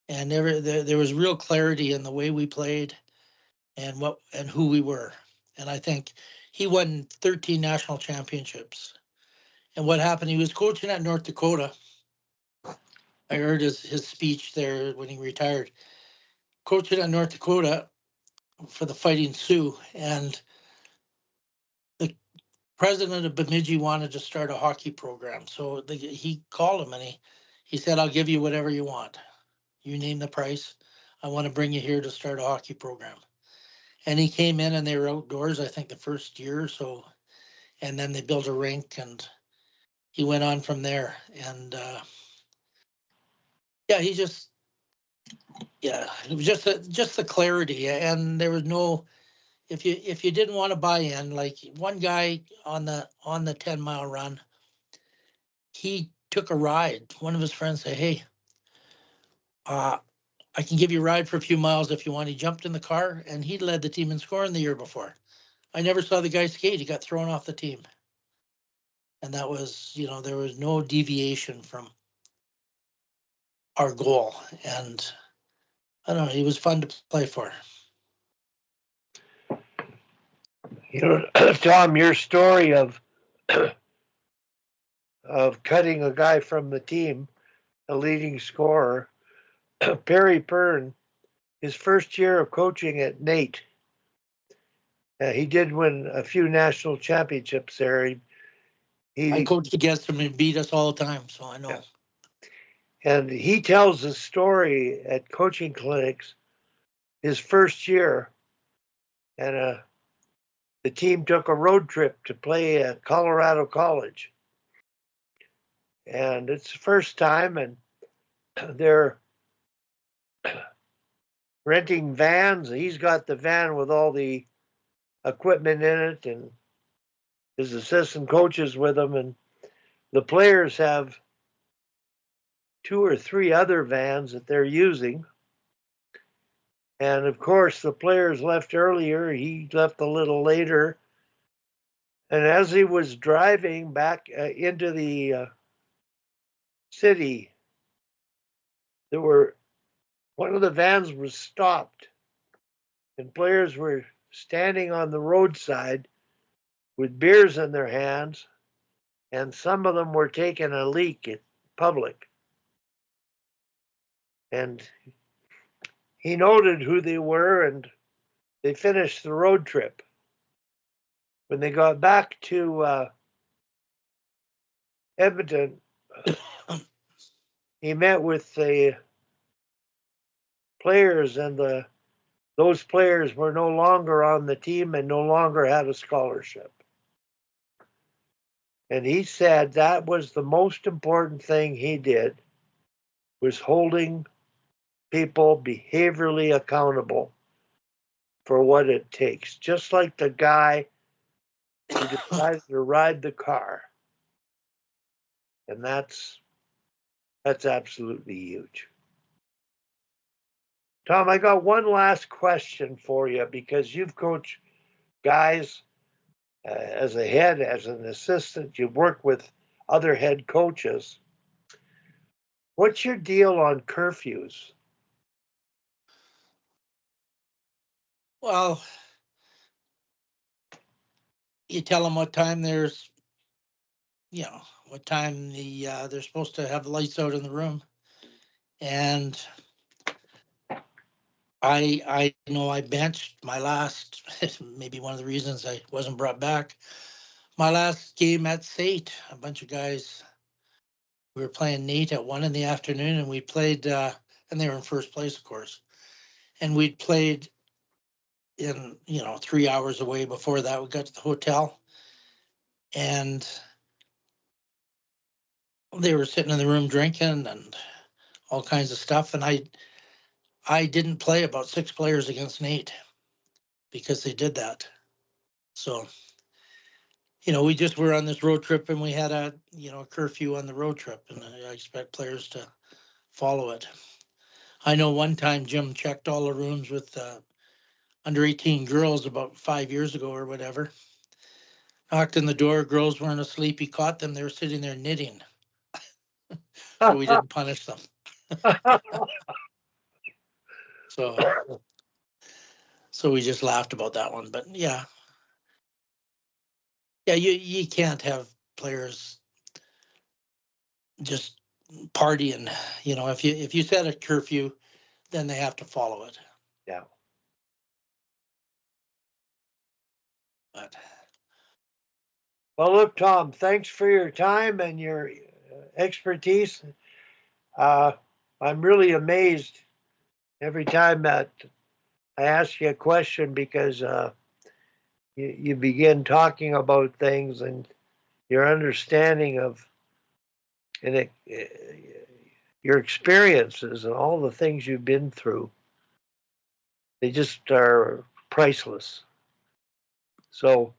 And there was real clarity in the way we played and who we were. And I think he won 13 national championships. And what happened, he was coaching at North Dakota. I heard his speech there when he retired. Coaching at North Dakota for the Fighting Sioux. And the president of Bemidji wanted to start a hockey program. So he called him and he said, I'll give you whatever you want. You name the price. I want to bring you here to start a hockey program. And he came in and they were outdoors, I think the first year or so. And then they built a rink and he went on from there. And it was just the clarity. And there was no, if you didn't want to buy in, like one guy on the 10-mile run, he took a ride. One of his friends said, hey, I can give you a ride for a few miles if you want. He jumped in the car and he led the team in scoring the year before. I never saw the guy skate. He got thrown off the team. And that was, there was no deviation from our goal. And I don't know, he was fun to play for. Tom, your story of cutting a guy from the team, a leading scorer, Perry Pern, his first year of coaching at Nate, he did win a few national championships there. I coached against him and beat us all the time, so I know. Yeah. And he tells a story at coaching clinics his first year, and the team took a road trip to play at Colorado College. And it's the first time, and they're renting vans. He's got the van with all the equipment in it, and his assistant coaches with him, and the players have 2 or 3 other vans that they're using. And of course, the players left earlier. He left a little later. And as he was driving back into the city, one of the vans was stopped, and players were standing on the roadside with beers in their hands, and some of them were taking a leak in public. And he noted who they were, and they finished the road trip. When they got back to Edmonton, he met with the players, and those players were no longer on the team and no longer had a scholarship. And he said that was the most important thing he did, was holding people behaviorally accountable for what it takes. Just like the guy who decided to ride the car. And that's absolutely huge. Tom, I got one last question for you, because you've coached guys as a head, as an assistant, you've worked with other head coaches. What's your deal on curfews? Well, you tell them what time what time they're supposed to have the lights out in the room. And I know I benched my last, maybe one of the reasons I wasn't brought back. My last game at Sate, a bunch of guys, we were playing Nate at 1 PM, and we played, and they were in first place, of course. And we'd played in, 3 hours away. Before that, we got to the hotel, and they were sitting in the room drinking and all kinds of stuff. And I didn't play about 6 players against Nate because they did that. So, we just were on this road trip, and we had a curfew on the road trip, and I expect players to follow it. I know one time Jim checked all the rooms with under 18 girls about 5 years ago or whatever. Knocked on the door, girls weren't asleep. He caught them. They were sitting there knitting. So we didn't punish them. So we just laughed about that one. But yeah, you can't have players just partying. If you set a curfew, then they have to follow it. Yeah. But Well, look, Tom, thanks for your time and your expertise. I'm really amazed every time that I ask you a question, because you begin talking about things, and your understanding of your experiences and all the things you've been through, they just are priceless. So